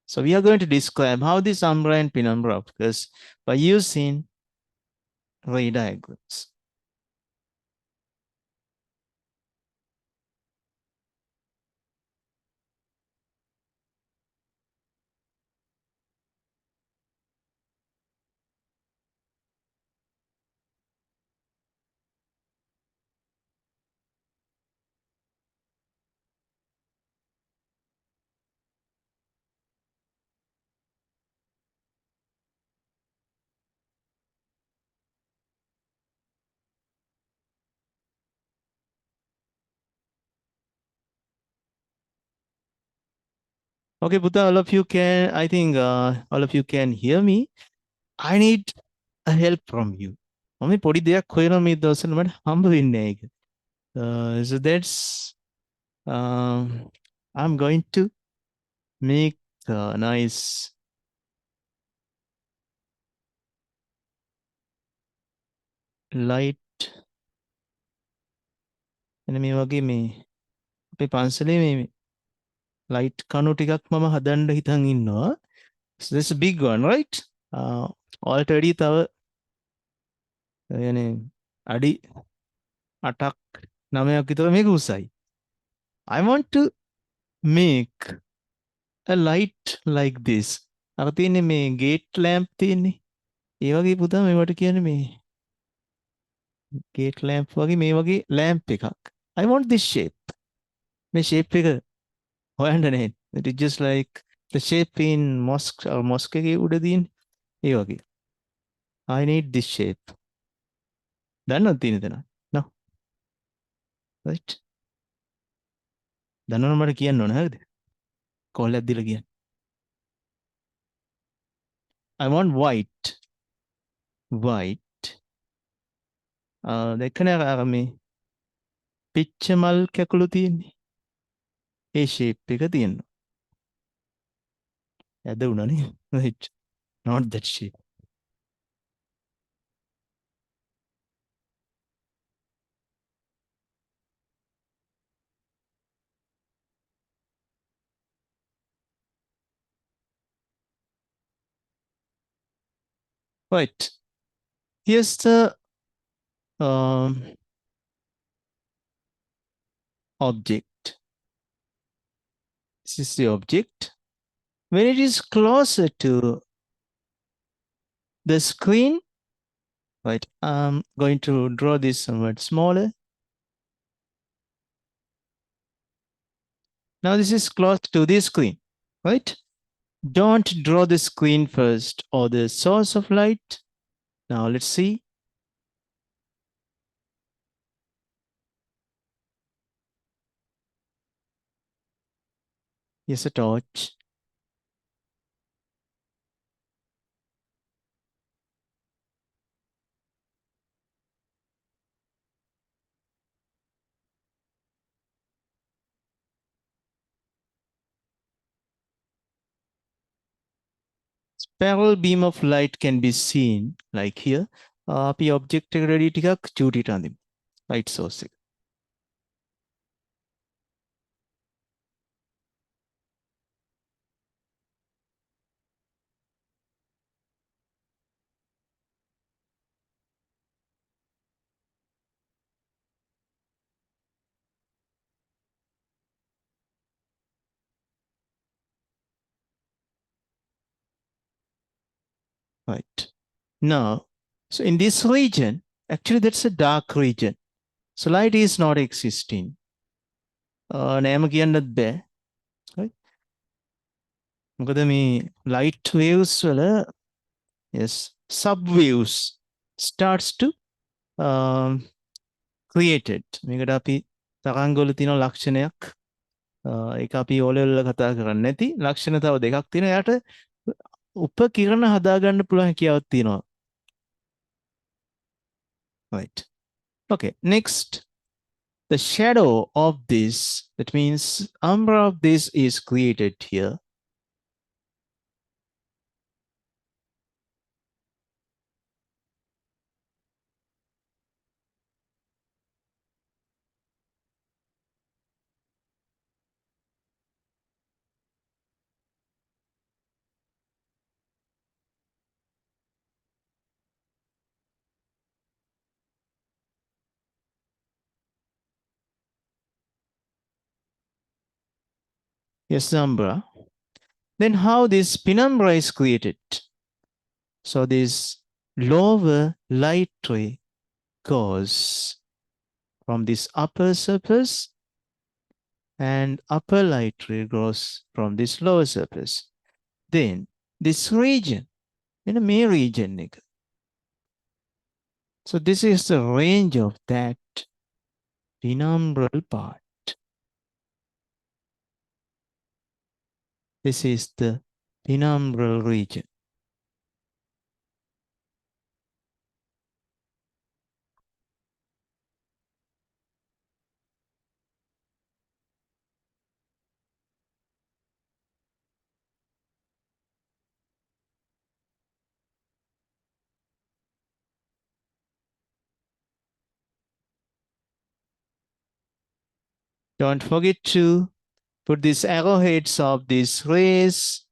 So we are going to describe how this umbra and penumbra occurs by using ray diagrams. Okay, Buddha, all of you can, I think all of you can hear me. I need a help from you. මම පොඩි දෙයක් හොයනවා මේ දවස්වල මට හම්බ වෙන්නේ නැහැ ඒක. So that's I'm going to make a nice light එන්න මේ වගේ මේ අපේ පන්සලේ මේ light කණු ටිකක් මම හදන්න හිතන් ඉන්නවා. So this is a big one, right? Already තව يعني අඩි 8ක් 9ක් විතර මේක උසයි. I want to make a light like this. අර තියෙන්නේ මේ gate lamp තියෙන්නේ. ඒ වගේ පුතා මේවට කියන්නේ මේ gate lamp වගේ මේ වගේ lamp එකක්. I want this shape. මේ shape එක හොයන්න නැහැ. It is just like the shape in mosque or mosque එකේ උඩ තියෙන ඒ වගේ. I need this shape. දන්නවද තියෙන තැන? No. Right? දන්නවනම් මට කියන්න ඕන හරිද? කෝල් එකක් දීලා කියන්න. I want white. White. දැක්කනේ අර මේ පිච්ච මල් කැකුළු තියෙන්නේ. ඒ shape එක තියෙනවා. ඇද වුණානේ. Right. Not that shape. Right. Here's the object. This is the object. When it is closer to the screen, right, I'm going to draw this somewhat smaller. Now this is close to the screen, right? Don't draw the screen first or the source of light. Now let's see. Here's a torch. Parallel beam of light can be seen like here. අපි object එක ready ටිකක් චූටිට අඳිමු. Light source එක. Right. Now, so in this region, actually that's a dark region. So light is not existing. නෑම කියන්නත් බෑ. Right? මොකද මේ light waves වල yes, sub waves starts to created. මේකට අපි තරංගවල තියෙන ලක්ෂණයක් ඒක අපි ඕලෙවල් වල කතා කරන්නේ නැති ලක්ෂණ තව දෙකක් තියෙනවා. එයාට උපකිරණ හදාගන්න පුළුවන් හැකියාවක් තියෙනවා. Right. Okay, next. The shadow of this, that means umbra of this is created here. Yes, the umbra. Then how this penumbra is created? So this lower light ray goes from this upper surface and upper light ray goes from this lower surface. Then this region, in a mere region. So this is the range of that penumbral part. This is the penumbral region. Don't forget to put these arrowheads of these rays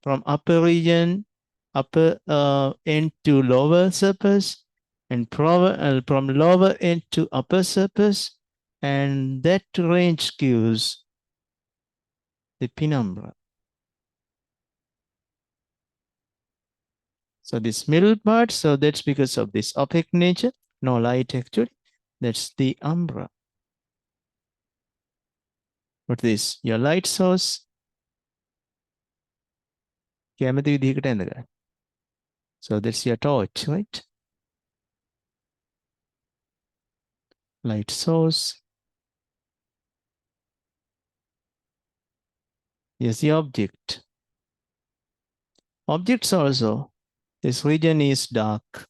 from upper region, upper end to lower surface, and from lower end to upper surface, and that range gives the penumbra. So this middle part, so that's because of this opaque nature, no light actually, that's the umbra. What is your light source? So that's your torch, right? Light source. Yes, the object. Objects also, this region is dark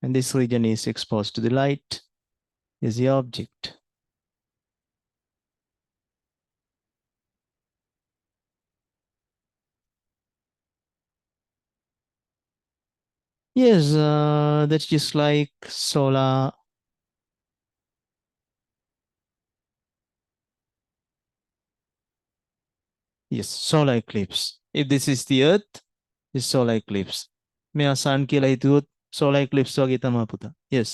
and this region is exposed to the light, is the object. Yes, that's just like solar. Yes, solar eclipse. If this is the Earth, it's solar eclipse. මෙයා sun කියලා හිතුවොත් solar eclipse වගේ තමයි පුතා. Yes,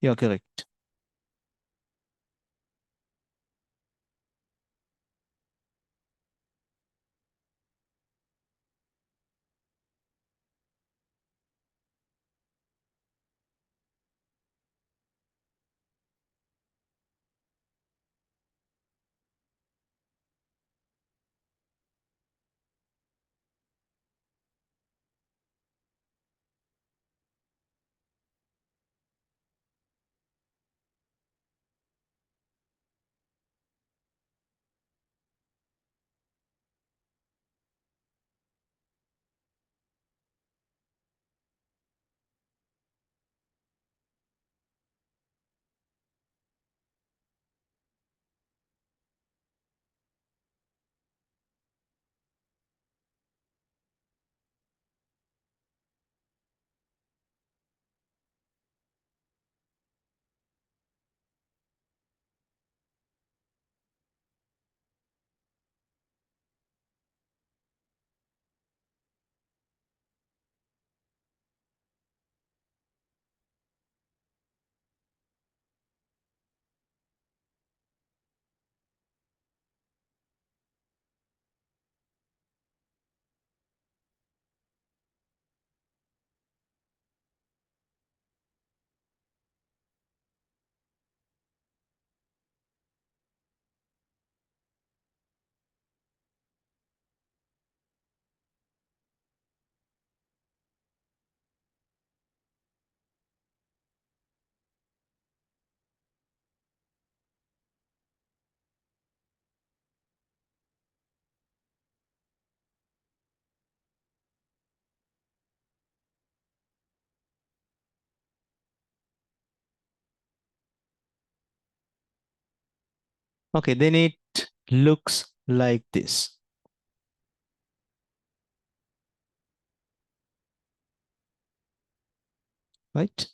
you are correct. Okay, then it looks like this, right?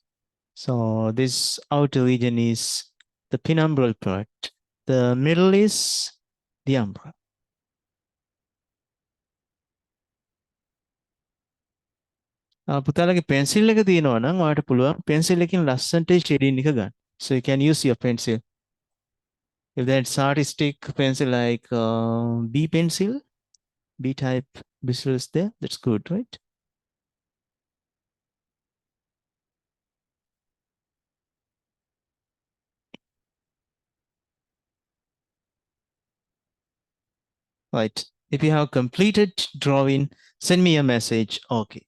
So this outer region is the penumbral part. The middle is the umbra. පුතාලගේ pencil එක තියෙනවා නම් ඔයාලට පුළුවන් pencil එකකින් ලස්සනට shading එක ගන්න. So you can use your pencil. If that's artistic pencil like B pencil, B type bristles there, that's good, right? Right. If you have completed drawing, send me a message. Okay.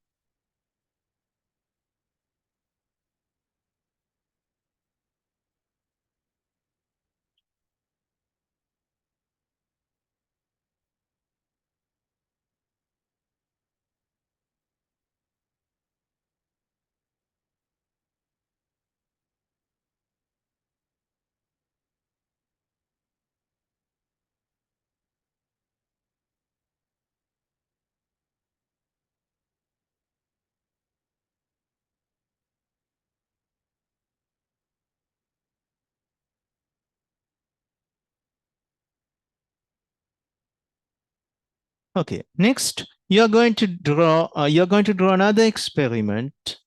Okay. Next, you're going to draw. You're going to draw another experiment.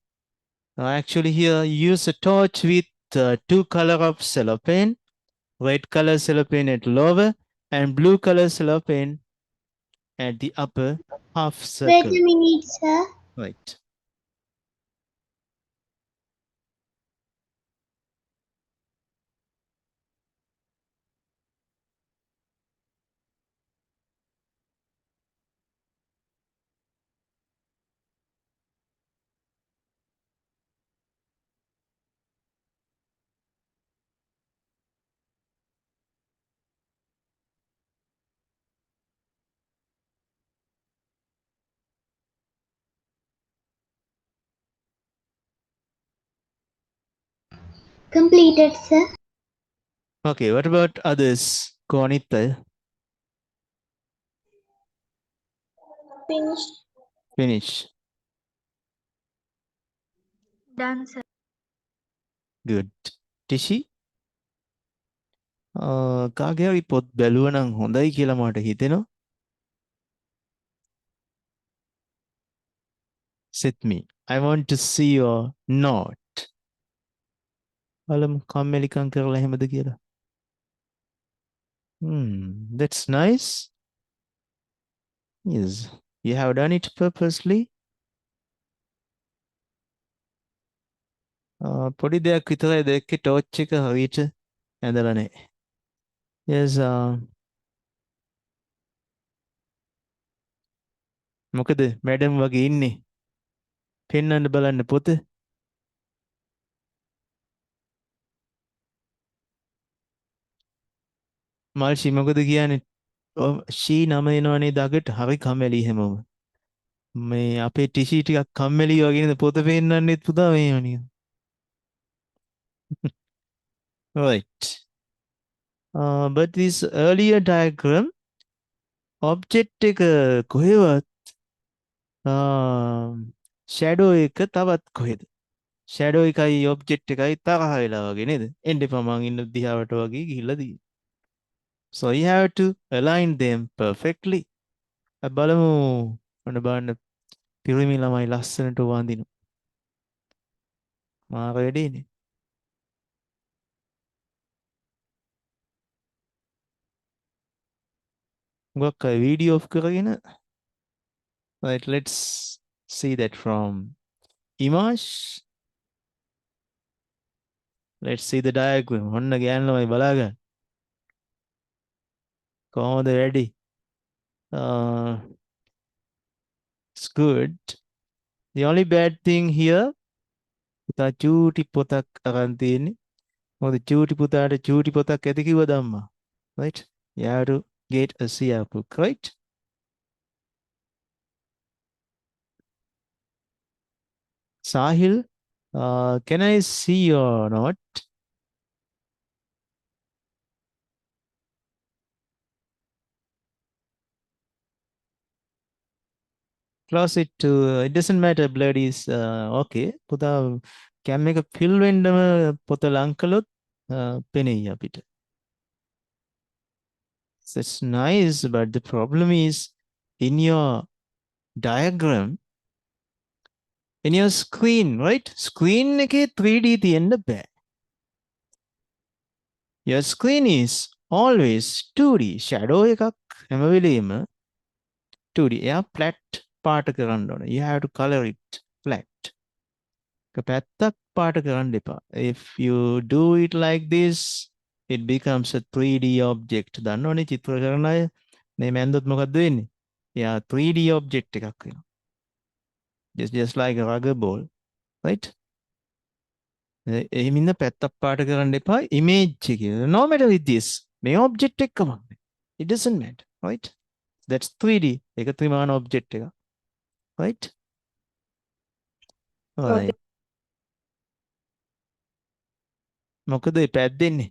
Actually, here use a torch with two color of cellophane, red color cellophane at lower, and blue color cellophane at the upper half Wait circle. a minute, sir. Right. Completed, sir. Okay. What about others? Konita, Finished. finish. Done, sir. Good. Tishi? කාගේ හරි පොත් බැලුව නම් හොඳයි කියලා මට හිතෙනවා. Sit me. I want to see your note. බලමු කම්මැලිකම් කරලා එහෙමද කියලා. That's nice. Yes. You have done it purposely. පොඩි දෙයක් විතරයි දෙකේ ටෝච් එක හරියට ඇඳලා නැහැ. Yes. මොකද මැඩම් වගේ ඉන්නේ. පෙන්වන්න බලන්න පොත. මල්ෂි මොකද කියන්නේ? ෂී නම එනවනේ දගට හරි කම්මැලි හැමෝම. මේ අපේ ටිෂි ටිකක් කම්මැලි වගේ නේද පොත පෙන්නන්නෙත් පුතා මේව නිකන්. Right. But this earlier diagram object එක කොහෙවත් shadow එක තවත් කොහෙද? shadow එකයි object එකයි තරහ වෙලා වගේ නේද? එන්න එපා මං ඉන්න දිහාවට වගේ ගිහිල්ලා දී. So you have to align them perfectly. බලමු ඔන්න බලන්න පිරිමි ළමයි ලස්සනට වඳිනු. මා රෙඩිනේ. මොකක් video off කරගෙන. Right, let's see that from image. Let's see the diagram. ඔන්න ගෑනු ළමයි බලාගන්න. කොහොමද ready? It's good. The only bad thing here පුතා චූටි පොතක් අරන් තියෙන්නේ. මොකද චූටි පුතාට චූටි පොතක් ඇති කිව්වද අම්මා? Right? You have to get a CR book, right? Sahil, can I see your note? Close it to, it doesn't matter, blood is okay. පුතා කැම් එක ෆිල් වෙන්නම පොත ලං කළොත් පෙනෙයි අපිට. That's nice, but the problem is in your diagram, in your screen, right? Screen එකේ 3D තියෙන්න බෑ. Your screen is always 2D. shadow එකක් හැම වෙලේම 2D. එයා flat පාට කරන්න ඕන. You have to color it flat. පැත්තක් පාට කරන්න එපා. If you do it like this, it becomes a 3D object. දන්නවනේ චිත්‍ර කරන අය මේ මැන්දොත් මොකද්ද වෙන්නේ? එයා 3D object එකක් වෙනවා. Just like a rubber ball, right? එහෙම ඉන්න පැත්තක් පාට කරන්න එපා image එකේ. No matter with this. මේ object එකම. It doesn't matter, right? That's 3D. ඒක ත්‍රිමාන object එක. Right? Right. මොකද පැද්දෙන්නේ?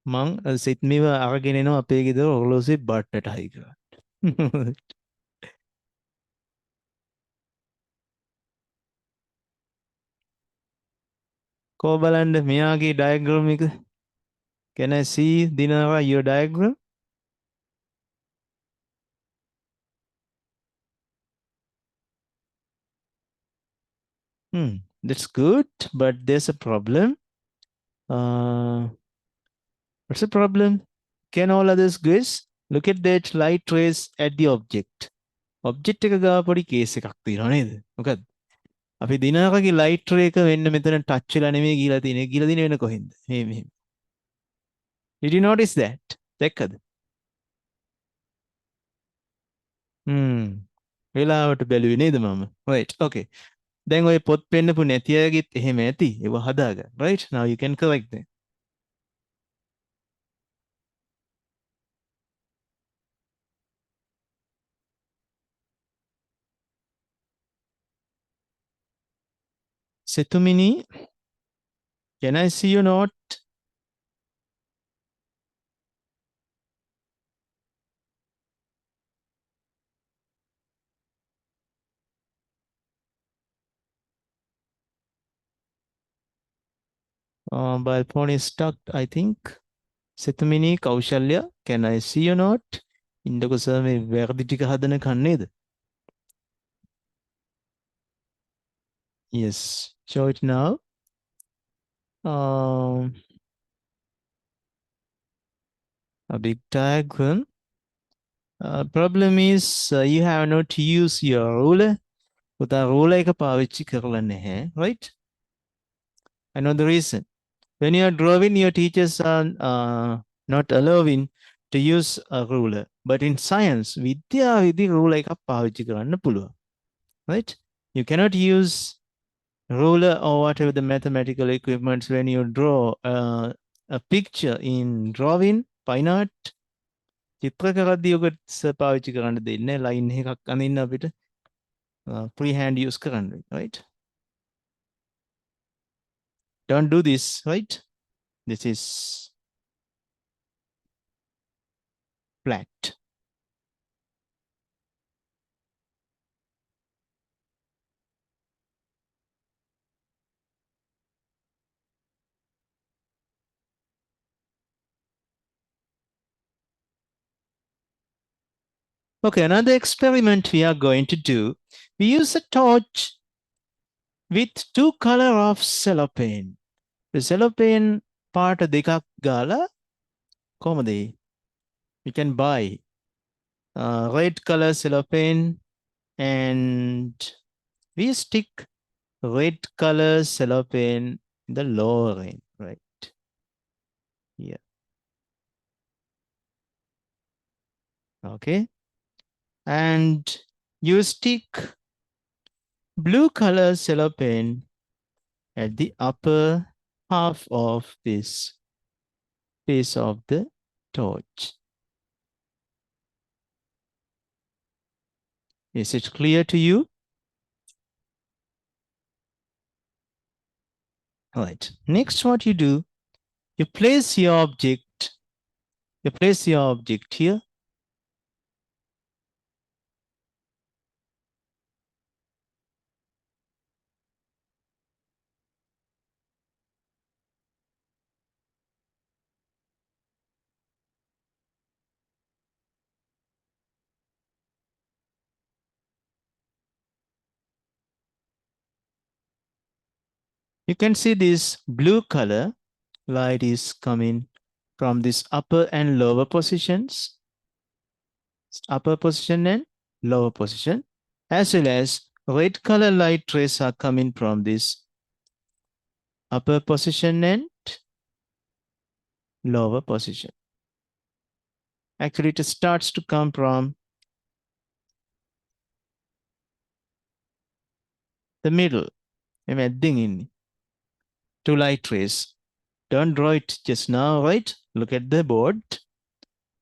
මං සිත්මිව අරගෙන එනවා අපේ ගෙදර ඔරලෝසුවේ බට්ටට හයි කරන්න. කෝ බලන්න මෙයාගේ diagram එක. Can I see Dinara your diagram? That's good, but there's a problem. What's the problem? Can all others guess? Look at that light rays at the object. Object එක ගාව පොඩි කේස් එකක් තියෙනවා නේද? මොකද අපි දිනාකගේ light ray එක වෙන්න මෙතන touch වෙලා නෙමෙයි ගිහලා තියෙන්නේ. ගිහලා දින වෙන කොහෙන්ද? මෙහෙම. Did you notice that? දැක්කද? වෙලාවට බැලුවේ නේද මම? Right. Okay. දැන් ඔය පොත් පෙන්නපු නැති අයගෙත් එහෙම ඇති. ඒව හදාගන්න. Right? Now you can correct them. Setumini, can I see your note? Mobile phone is stuck, I think. Setumini, Kaushalya, can I see your note? ඉන්නකො සර් මේ වැරදි ටික හදන කන්නේද? Yes, show it now. Um, a big diagram. Problem is you have not to use your ruler. පුතා ruler එක පාවිච්චි කරලා නැහැ, right? I know the reason. When you are drawing, your teachers are not allowing to use a ruler. But in science, විද්‍යාවේදී ruler එකක් පාවිච්චි කරන්න පුළුවන්, right? You cannot use ruler or whatever the mathematical equipments when you draw a picture in drawing, fine art. චිත්‍ර කරද්දී ඔක පාවිච්චි කරන්න දෙන්නේ line එකක් අඳින්න අපිට freehand use කරන්න, right? Don't do this, right? This is flat. Okay, another experiment we are going to do. We use a torch with two color of cellophane. The cellophane part දෙකක් ගාලා කොහමද? You can buy red color cellophane and we stick red color cellophane in the lower end, right? Here. Okay. And you stick blue color cellophane at the upper half of this face of the torch. Is it clear to you? All right. Next, what you do, you place your object here. You can see this blue color light is coming from this upper and lower positions, upper position and lower position, as well as red color light rays are coming from this upper position and lower position. Actually, it starts to come from the middle. In two light rays. Don't draw it just now, right? Look at the board.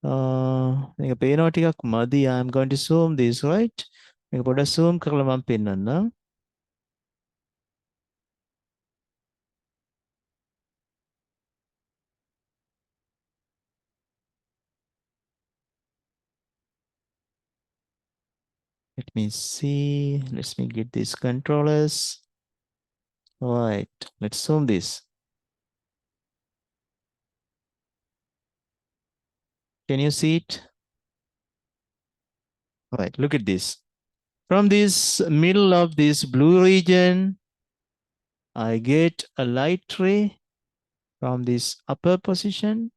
I'm going to zoom this, right? I'm going to zoom කරලා. Let me see. Let me get these controllers. All right, let's zoom this. Can you see it? All right, look at this. From this middle of this blue region, I get a light ray from this upper position.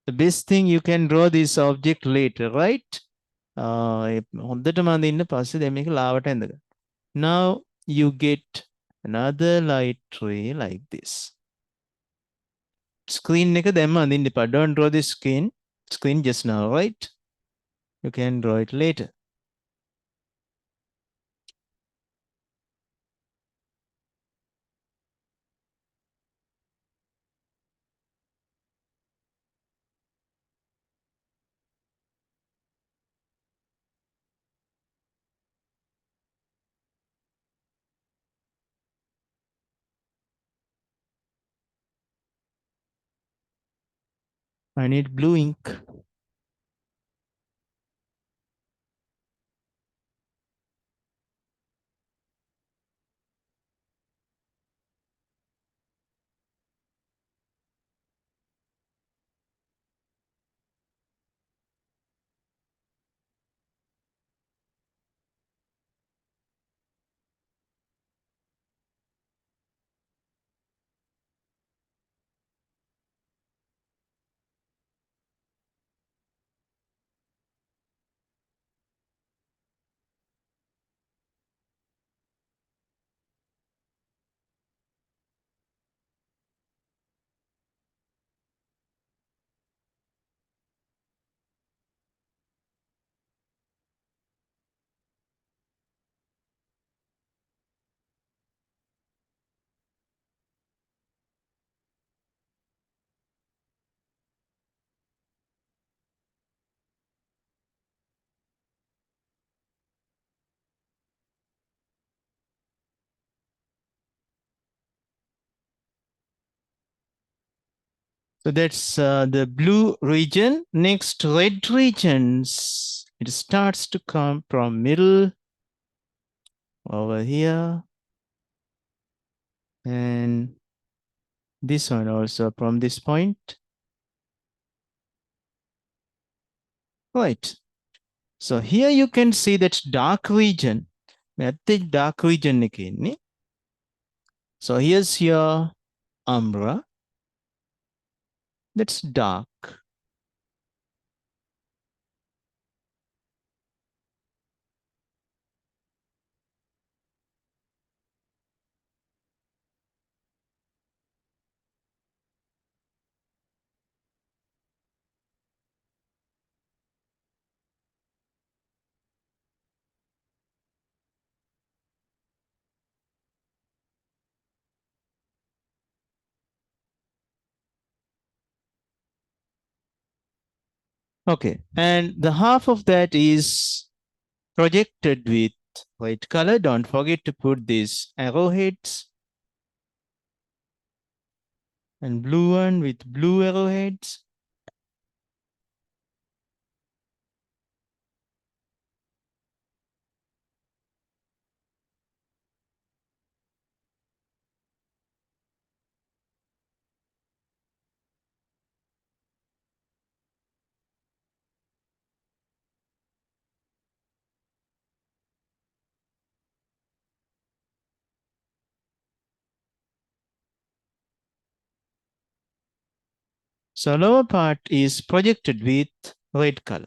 The best thing, you can draw this object later, right? Now you get another light ray like this. Screen don't draw the screen just now, right? You can draw it later. I need blue ink. So that's the blue region. Next, red regions. It starts to come from middle over here. And this one also from this point. Right. So here you can see that dark region. Dark region again. So here's your umbra. That's dark. Okay. And the half of that is projected with white color. Don't forget to put these arrowheads. And blue one with blue arrowheads. So lower part is projected with red color.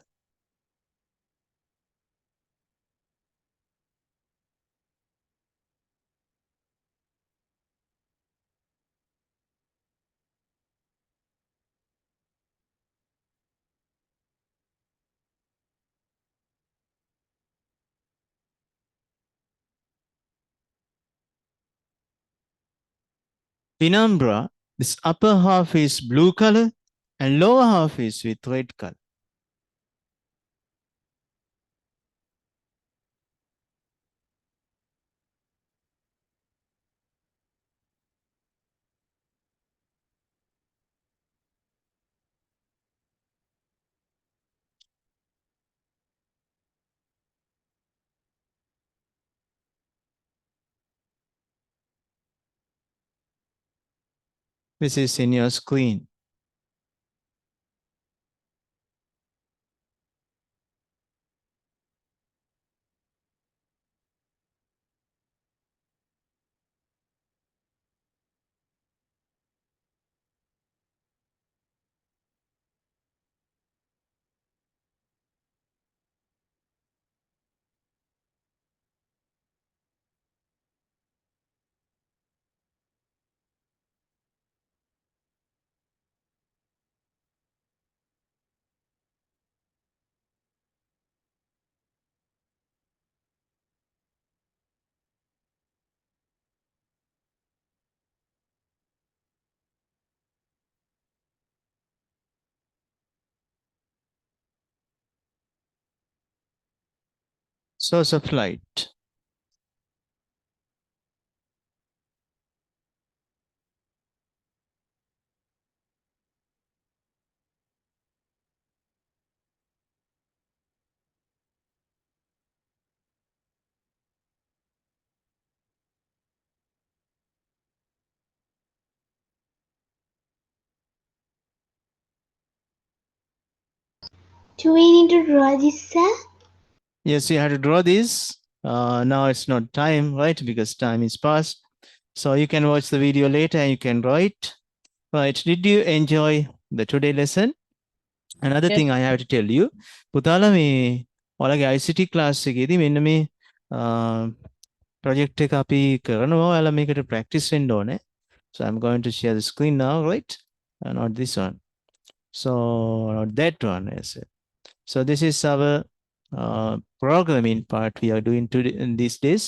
Penumbra, this upper half is blue color and lower half is with red color. This is in your screen. Source of light. Do we need to draw this, sir? Yes, you have to draw this. Now it's not time, right? Because time is past. So you can watch the video later and you can draw it. Right. Did you enjoy the today lesson? Another Yes. thing I have to tell you. පුතාලා මේ ඔයාලගේ ICT class එකේදී මෙන්න මේ project එක අපි කරනවා. ඔයාලා මේකට practice වෙන්න ඕනේ. So I'm going to share the screen now, right? Not this one. So not that one. Yes. So this is our programming part we are doing today in these days.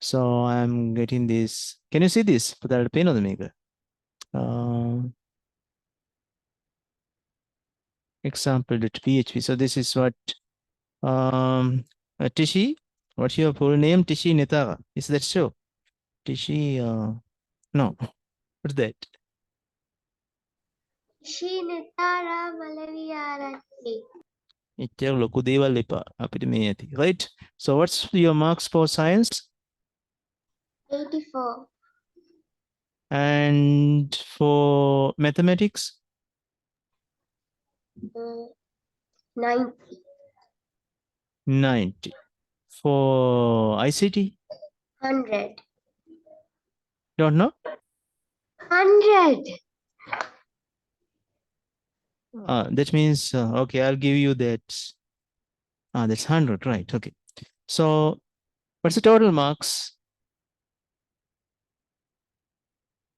So I'm getting this. Can you see this? පුතාලට පේනවද මේක? Example.php. So this is what Tishi, what's your full name? Tishi Netara. Is that so? Tishi, no. What's that? ශීනතාරා මලවියාරච්චි. එච්චර ලොකු දේවල් එපා අපිට මේ ඇති. Right? So what's your marks for science? 84. And for mathematics? 90. 90. For ICT? 100. Don't know? 100. That means, okay, I'll give you that. That's 100, right? Okay. So what's the total marks?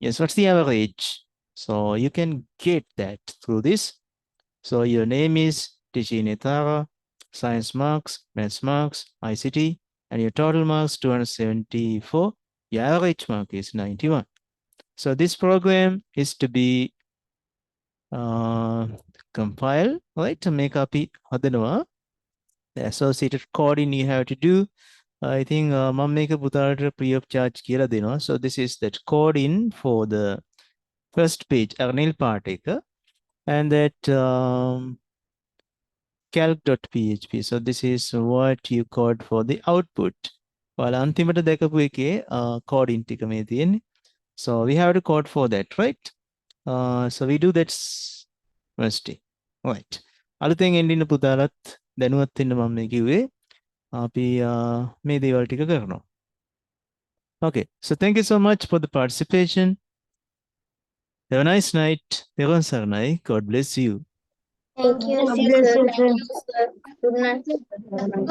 Yes, what's the average? So you can get that through this. So your name is Tichinetara, science marks, maths marks, ICT, and your total marks 274. Your average mark is 91. So this program is to be compiled, right? To make up the associated coding you have to do. I think මම මේක පුතාලට free of charge කියලා දෙනවා. So this is that coding for the first page, අරනිල් part එක. And that calc.php. So this is what you code for the output. ඔයාලා අන්තිමට දැකපු එකේ coding ටික මේ තියෙන්නේ. So we have to code for that, right? So we do that Wednesday. Right. අලුතෙන් එන්න පුතාලත් දැනුවත් වෙන්න මම මේ කිව්වේ. අපි මේ දේවල් ටික කරනවා. Okay. So thank you so much for the participation. Have a nice night. තෙරුවන් සරණයි. God bless you. Thank you, Thank sir. you, sir. Thank you, sir. Good night. Good